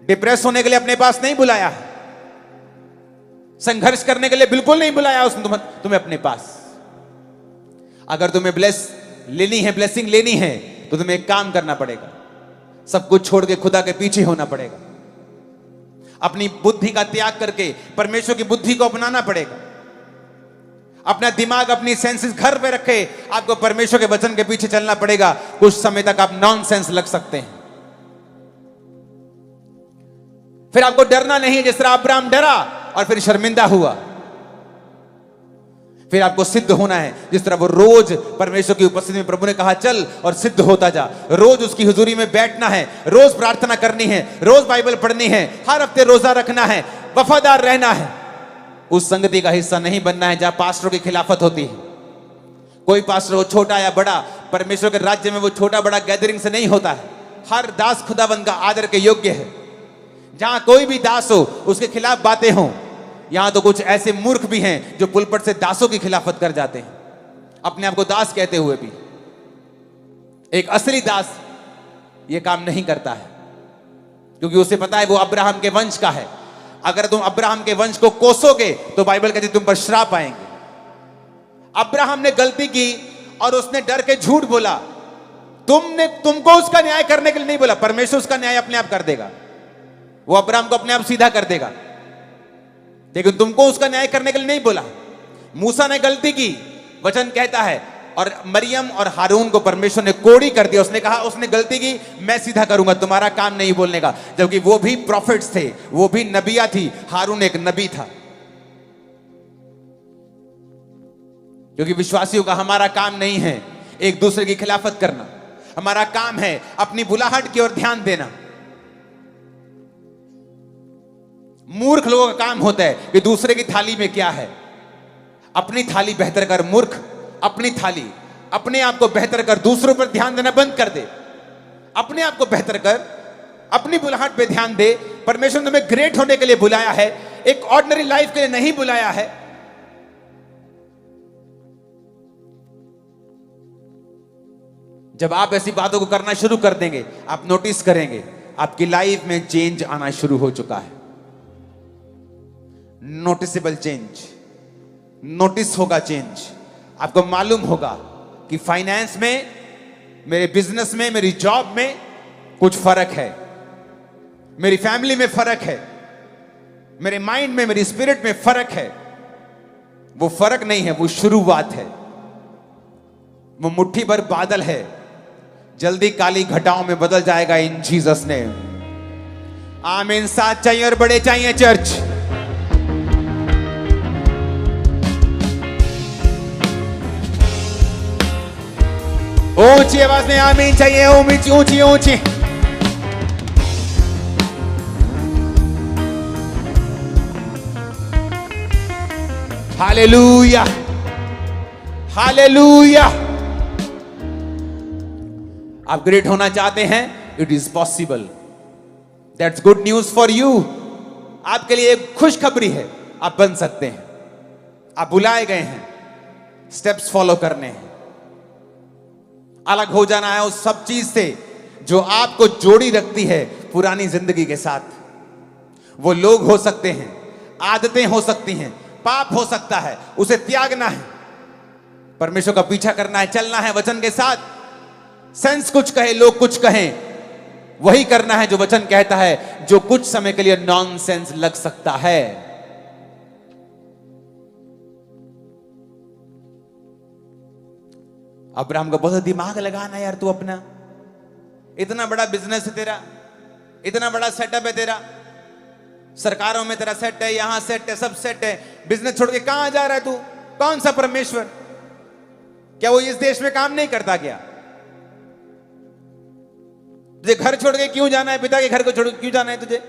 डिप्रेस होने के लिए अपने पास नहीं बुलाया, संघर्ष करने के लिए बिल्कुल नहीं बुलाया उसने तुम्हें अपने पास। अगर तुम्हें ब्लेसिंग लेनी है तो तुम्हें एक काम करना पड़ेगा, सब कुछ छोड़ के खुदा के पीछे होना पड़ेगा। अपनी बुद्धि का त्याग करके परमेश्वर की बुद्धि को अपनाना पड़ेगा। अपना दिमाग, अपनी सेंसेस घर पे रखे, आपको परमेश्वर के वचन के पीछे चलना पड़ेगा। कुछ समय तक आप नॉनसेंस लग सकते हैं, फिर आपको डरना नहीं है जिस तरह अब्राहम डरा और फिर शर्मिंदा हुआ। फिर आपको सिद्ध होना है जिस तरह वो रोज परमेश्वर की उपस्थिति में प्रभु ने कहा चल और सिद्ध होता जा। रोज उसकी हुजूरी में बैठना है, रोज प्रार्थना करनी है, रोज बाइबल पढ़नी है, हर हफ्ते रोजा रखना है, वफादार रहना है। उस संगति का हिस्सा नहीं बनना है जहां पास्टरों की खिलाफत होती है। कोई पास्टर हो छोटा या बड़ा, परमेश्वर के राज्य में वो छोटा बड़ा गैदरिंग से नहीं होता है। हर दास खुदाबंद का आदर के योग्य है। जहां कोई भी दास हो उसके खिलाफ बातें हों। यहां तो कुछ ऐसे मूर्ख भी हैं जो पुलपट से दासों की खिलाफत कर जाते हैं, अपने आप को दास कहते हुए भी। एक असली दास यह काम नहीं करता है, क्योंकि उसे पता है वो अब्राहम के वंश का है। अगर तुम अब्राहम के वंश को कोसोगे तो बाइबल कहती तुम पर श्राप आएंगे। अब्राहम ने गलती की और उसने डर के झूठ बोला। तुमको उसका न्याय करने के लिए नहीं बोला, परमेश्वर उसका न्याय अपने आप कर देगा। वो अब्राहम को अपने आप सीधा कर देगा, लेकिन तुमको उसका न्याय करने के लिए नहीं बोला। मूसा ने गलती की, वचन कहता है, और मरियम और हारून को परमेश्वर ने कोड़ी कर दिया। उसने कहा उसने गलती की, मैं सीधा करूंगा, तुम्हारा काम नहीं बोलने का। जबकि वो भी प्रॉफिट्स थे, वो भी नबिया थी। हारून एक नबी था। क्योंकि विश्वासियों का हमारा काम नहीं है एक दूसरे की खिलाफत करना, हमारा काम है अपनी बुलाहट की ओर ध्यान देना। मूर्ख लोगों का काम होता है कि दूसरे की थाली में क्या है, अपनी थाली बेहतर कर। मूर्ख अपनी थाली, अपने आप को बेहतर कर, दूसरों पर ध्यान देना बंद कर दे। अपने आप को बेहतर कर, अपनी बुलाहट पे ध्यान दे। परमेश्वर ने तुम्हें ग्रेट होने के लिए बुलाया है, एक ऑर्डिनरी लाइफ के लिए नहीं बुलाया है। जब आप ऐसी बातों को करना शुरू कर देंगे, आप नोटिस करेंगे आपकी लाइफ में चेंज आना शुरू हो चुका है। नोटिसेबल चेंज, नोटिस होगा चेंज। आपको मालूम होगा कि फाइनेंस में, मेरे बिजनेस में, मेरी जॉब में कुछ फर्क है, मेरी फैमिली में फर्क है, मेरे माइंड में, मेरी स्पिरिट में फर्क है। वो फर्क नहीं है, वो शुरुआत है। वो मुट्ठी भर बादल है, जल्दी काली घटाओं में बदल जाएगा इन जीसस नेम। आमीन। साथ चाहिए और बड़े चाहिए चर्च। ऊंची आवाज में आमीन चाहिए, ऊंची ऊंची ऊंची। Hallelujah, hallelujah. आप ग्रेट होना चाहते हैं, it is possible. That's good news for you. आपके लिए एक खुशखबरी है, आप बन सकते हैं। आप बुलाए गए हैं, स्टेप्स फॉलो करने हैं, अलग हो जाना है उस सब चीज से जो आपको जोड़ी रखती है पुरानी जिंदगी के साथ। वो लोग हो सकते हैं, आदतें हो सकती हैं, पाप हो सकता है, उसे त्यागना है, परमेश्वर का पीछा करना है, चलना है वचन के साथ। सेंस कुछ कहे, लोग कुछ कहें, वही करना है जो वचन कहता है, जो कुछ समय के लिए नॉनसेंस लग सकता है। अब्राहम को बहुत दिमाग लगाना यार, तू अपना इतना बड़ा बिजनेस है तेरा, इतना बड़ा सेटअप है तेरा, सरकारों में तेरा सेट है, यहां सेट है, सब सेट है, बिजनेस छोड़ के कहां जा रहा है तू? कौन सा परमेश्वर? क्या वो इस देश में काम नहीं करता क्या? तुझे घर छोड़ के क्यों जाना है? पिता के घर को छोड़ के क्यों जाना है तुझे?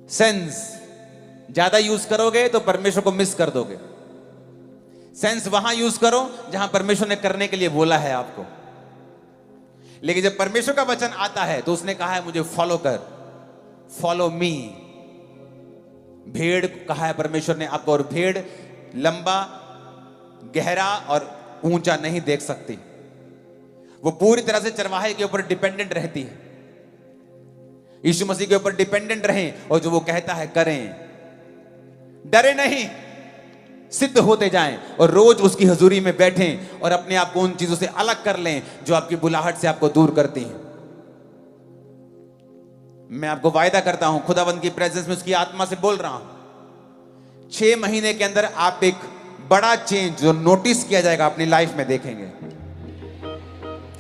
सेंस ज्यादा यूज करोगे तो परमेश्वर को मिस कर दोगे। सेंस वहां यूज करो जहां परमेश्वर ने करने के लिए बोला है आपको। लेकिन जब परमेश्वर का वचन आता है तो उसने कहा है मुझे फॉलो कर, फॉलो मी। भेड़ कहा है परमेश्वर ने आपको, और भेड़ लंबा, गहरा और ऊंचा नहीं देख सकती। वो पूरी तरह से चरवाहे के ऊपर डिपेंडेंट रहती है। यीशु मसीह के ऊपर डिपेंडेंट रहें और जो वो कहता है करें, डरे नहीं, सिद्ध होते जाएं और रोज उसकी हजूरी में बैठें और अपने आप को उन चीजों से अलग कर लें जो आपकी बुलाहट से आपको दूर करती हैं। मैं आपको वायदा करता हूं, खुदावंद की प्रेजेंस में उसकी आत्मा से बोल रहा हूं, 6 महीने के अंदर आप एक बड़ा चेंज जो नोटिस किया जाएगा अपनी लाइफ में देखेंगे।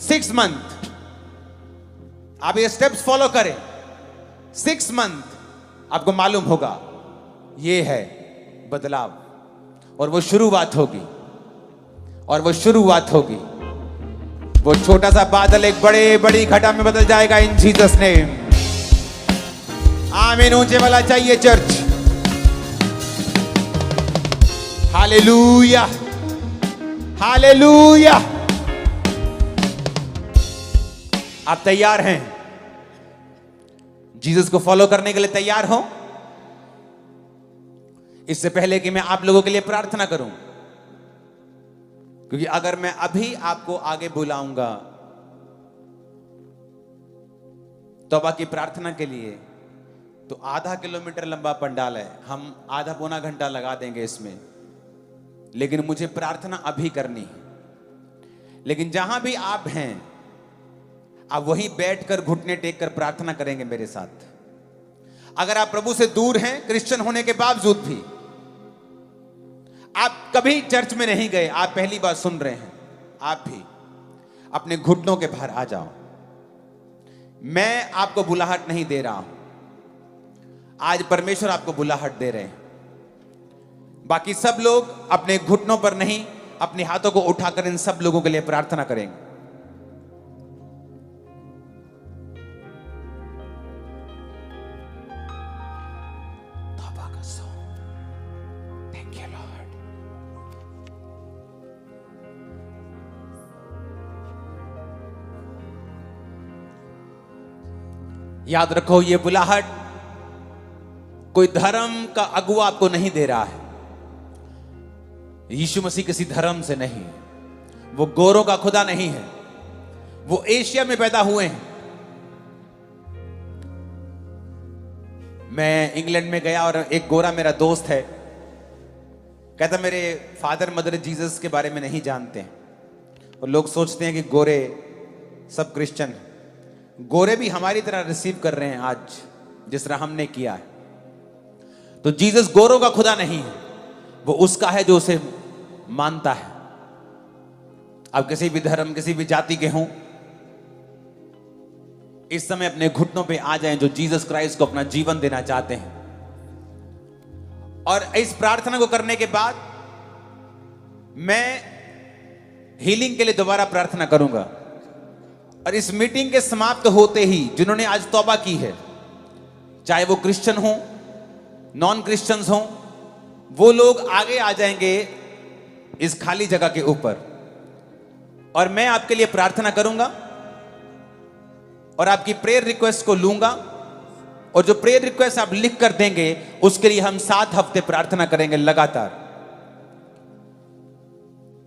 6 मंथ आप ये स्टेप्स फॉलो करें, 6 मंथ आपको मालूम होगा ये है बदलाव, और वो शुरुआत होगी, और वो शुरुआत होगी। वो छोटा सा बादल एक बड़ी घटा में बदल जाएगा इन जीसस नेम। आमीन ऊंचे वाला चाहिए चर्च। Hallelujah, hallelujah. आप तैयार हैं? जीसस को फॉलो करने के लिए तैयार हो? इससे पहले कि मैं आप लोगों के लिए प्रार्थना करूं, क्योंकि अगर मैं अभी आपको आगे बुलाऊंगा तौबा की प्रार्थना के लिए, तो आधा किलोमीटर लंबा पंडाल है, हम आधा पौना घंटा लगा देंगे इसमें, लेकिन मुझे प्रार्थना अभी करनी है। लेकिन जहां भी आप हैं, आप वहीं बैठकर घुटने टेक कर प्रार्थना करेंगे मेरे साथ। अगर आप प्रभु से दूर हैं, क्रिश्चियन होने के बावजूद भी, आप कभी चर्च में नहीं गए, आप पहली बार सुन रहे हैं, आप भी अपने घुटनों के बाहर आ जाओ। मैं आपको बुलाहट नहीं दे रहा हूं, आज परमेश्वर आपको बुलाहट दे रहे हैं। बाकी सब लोग अपने घुटनों पर नहीं, अपने हाथों को उठाकर इन सब लोगों के लिए प्रार्थना करेंगे। याद रखो, ये बुलाहट कोई धर्म का अगुआ आपको नहीं दे रहा है। यीशु मसीह किसी धर्म से नहीं, वो गोरों का खुदा नहीं है, वो एशिया में पैदा हुए हैं। मैं इंग्लैंड में गया और एक गोरा मेरा दोस्त है, कहता मेरे फादर मदर जीसस के बारे में नहीं जानते हैं, और लोग सोचते हैं कि गोरे सब क्रिश्चियन हैं। गोरे भी हमारी तरह रिसीव कर रहे हैं आज, जिस तरह हमने किया है। तो जीसस गोरों का खुदा नहीं है, वो उसका है जो उसे मानता है। आप किसी भी धर्म, किसी भी जाति के हों, इस समय अपने घुटनों पे आ जाएं जो जीसस क्राइस्ट को अपना जीवन देना चाहते हैं। और इस प्रार्थना को करने के बाद मैं हीलिंग के लिए दोबारा प्रार्थना करूंगा। और इस मीटिंग के समाप्त होते ही जिन्होंने आज तौबा की है, चाहे वो क्रिश्चियन हो, नॉन क्रिश्चियंस हो, वो लोग आगे आ जाएंगे इस खाली जगह के ऊपर, और मैं आपके लिए प्रार्थना करूंगा और आपकी प्रेयर रिक्वेस्ट को लूंगा। और जो प्रेयर रिक्वेस्ट आप लिख कर देंगे उसके लिए हम 7 हफ्ते प्रार्थना करेंगे लगातार।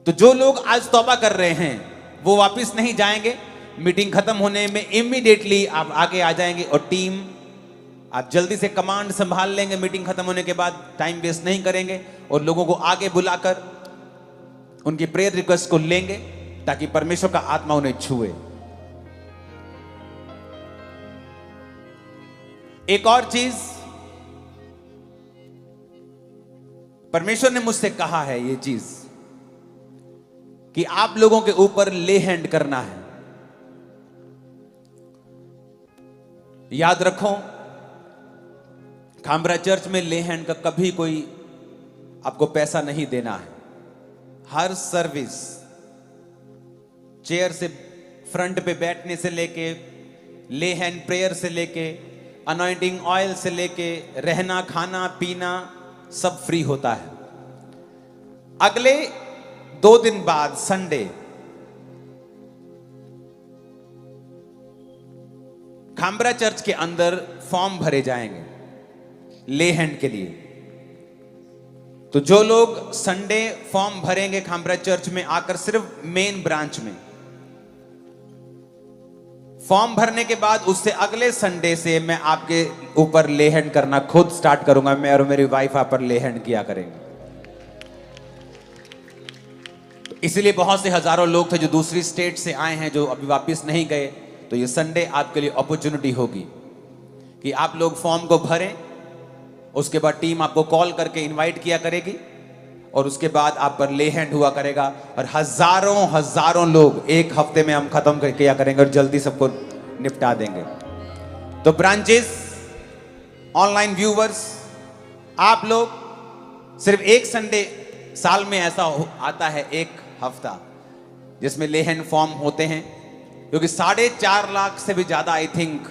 तो जो लोग आज तौबा कर रहे हैं वो वापस नहीं जाएंगे। मीटिंग खत्म होने में इमीडिएटली आप आगे आ जाएंगे और टीम आप जल्दी से कमांड संभाल लेंगे। मीटिंग खत्म होने के बाद टाइम वेस्ट नहीं करेंगे और लोगों को आगे बुलाकर उनकी प्रेयर रिक्वेस्ट को लेंगे ताकि परमेश्वर का आत्मा उन्हें छुए। एक और चीज परमेश्वर ने मुझसे कहा है, ये चीज कि आप लोगों के ऊपर ले हैंड करना है। याद रखो, खामरा चर्च में ले हैंड का कभी कोई आपको पैसा नहीं देना है। हर सर्विस, चेयर से फ्रंट पे बैठने से लेके, ले हैंड प्रेयर से लेके, अनॉइंटिंग ऑयल से लेके, रहना खाना पीना सब फ्री होता है। अगले 2 दिन बाद संडे खामरा चर्च के अंदर फॉर्म भरे जाएंगे ले हैंड के लिए। तो जो लोग संडे फॉर्म भरेंगे खामरा चर्च में आकर, सिर्फ मेन ब्रांच में फॉर्म भरने के बाद उससे अगले संडे से मैं आपके ऊपर ले हैंड करना खुद स्टार्ट करूंगा। मैं और मेरी वाइफ आप पर ले हैंड किया करेंगे। तो इसलिए बहुत से हजारों लोग थे जो दूसरी स्टेट से आए हैं, जो अभी वापस नहीं गए। तो ये संडे आपके लिए अपॉर्चुनिटी होगी कि आप लोग फॉर्म को भरें। उसके बाद टीम आपको कॉल करके इनवाइट किया करेगी और उसके बाद आप पर ले हैंड हुआ करेगा। और हजारों लोग एक हफ्ते में हम खत्म किया करेंगे और जल्दी सबको निपटा देंगे। तो ब्रांचेस, ऑनलाइन व्यूवर्स, आप लोग सिर्फ एक संडे साल में ऐसा आता है, एक हफ्ता, जिसमें ले हैंड फॉर्म होते हैं। क्योंकि 4.5 लाख से भी ज्यादा आई थिंक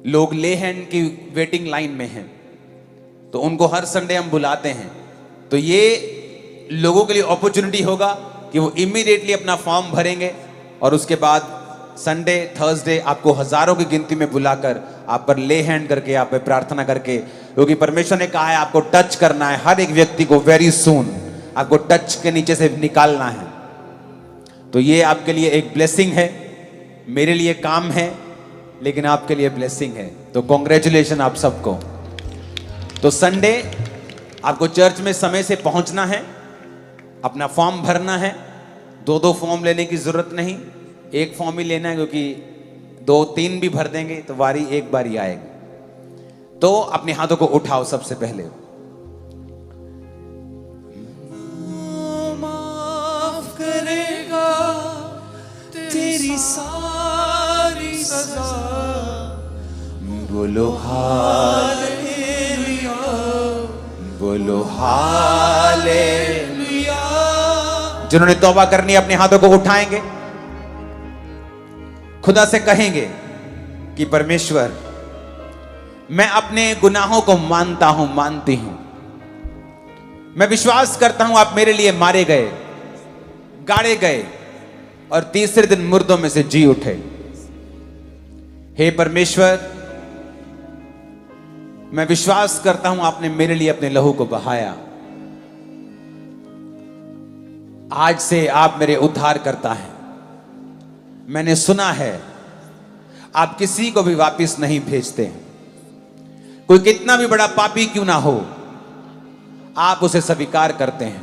लोग ले हैंड की वेटिंग लाइन में हैं। तो उनको हर संडे हम बुलाते हैं। तो ये लोगों के लिए अपॉर्चुनिटी होगा कि वो इमीडिएटली अपना फॉर्म भरेंगे और उसके बाद संडे थर्सडे आपको हजारों की गिनती में बुलाकर आप पर ले हैंड करके, आप पर प्रार्थना करके, क्योंकि परमेश्वर ने कहा है आपको टच करना है हर एक व्यक्ति को। वेरी सून आपको टच के नीचे से निकालना है। तो ये आपके लिए एक ब्लेसिंग है, मेरे लिए काम है, लेकिन आपके लिए ब्लेसिंग है। तो कॉन्ग्रेचुलेशन आप सबको। तो संडे आपको चर्च में समय से पहुंचना है, अपना फॉर्म भरना है। 2 फॉर्म लेने की जरूरत नहीं, एक फॉर्म ही लेना है, क्योंकि 2-3 भी भर देंगे तो वारी एक बारी आएगी। तो अपने हाथों को उठाओ सबसे पहले। माफ करेगा तेरी सारी सजा, बोलो हालेलुया, बोलो हालेलुया। जिन्होंने तौबा करनी है अपने हाथों को उठाएंगे, खुदा से कहेंगे कि परमेश्वर, मैं अपने गुनाहों को मानता हूं, मानती हूं। मैं विश्वास करता हूं आप मेरे लिए मारे गए, गाड़े गए और तीसरे दिन मुर्दों में से जी उठे। हे परमेश्वर, मैं विश्वास करता हूं आपने मेरे लिए अपने लहू को बहाया। आज से आप मेरे उद्धार करता है। मैंने सुना है आप किसी को भी वापस नहीं भेजते। कोई कितना भी बड़ा पापी क्यों ना हो, आप उसे स्वीकार करते हैं,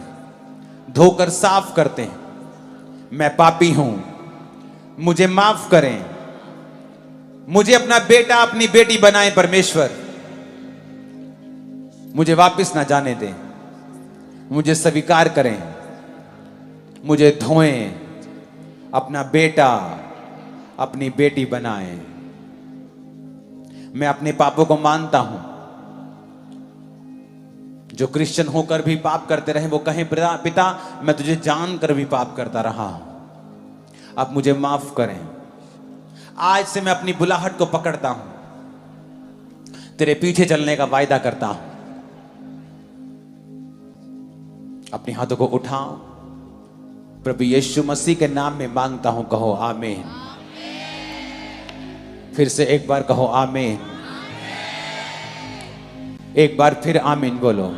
धोकर साफ करते हैं। मैं पापी हूं, मुझे माफ करें, मुझे अपना बेटा अपनी बेटी बनाएं परमेश्वर, मुझे वापस ना जाने दें, मुझे स्वीकार करें, मुझे धोएं, अपना बेटा अपनी बेटी बनाएं। मैं अपने पापों को मानता हूं, जो क्रिश्चियन होकर भी पाप करते रहे वो कहें पिता मैं तुझे जानकर भी पाप करता रहा हूं, आप मुझे माफ करें। आज से मैं अपनी बुलाहट को पकड़ता हूं, तेरे पीछे चलने का वायदा करता हूं। अपने हाथों को उठाओ, प्रभु यीशु मसीह के नाम में मांगता हूं, कहो आमीन। फिर से एक बार कहो आमीन। एक बार फिर आमीन बोलो।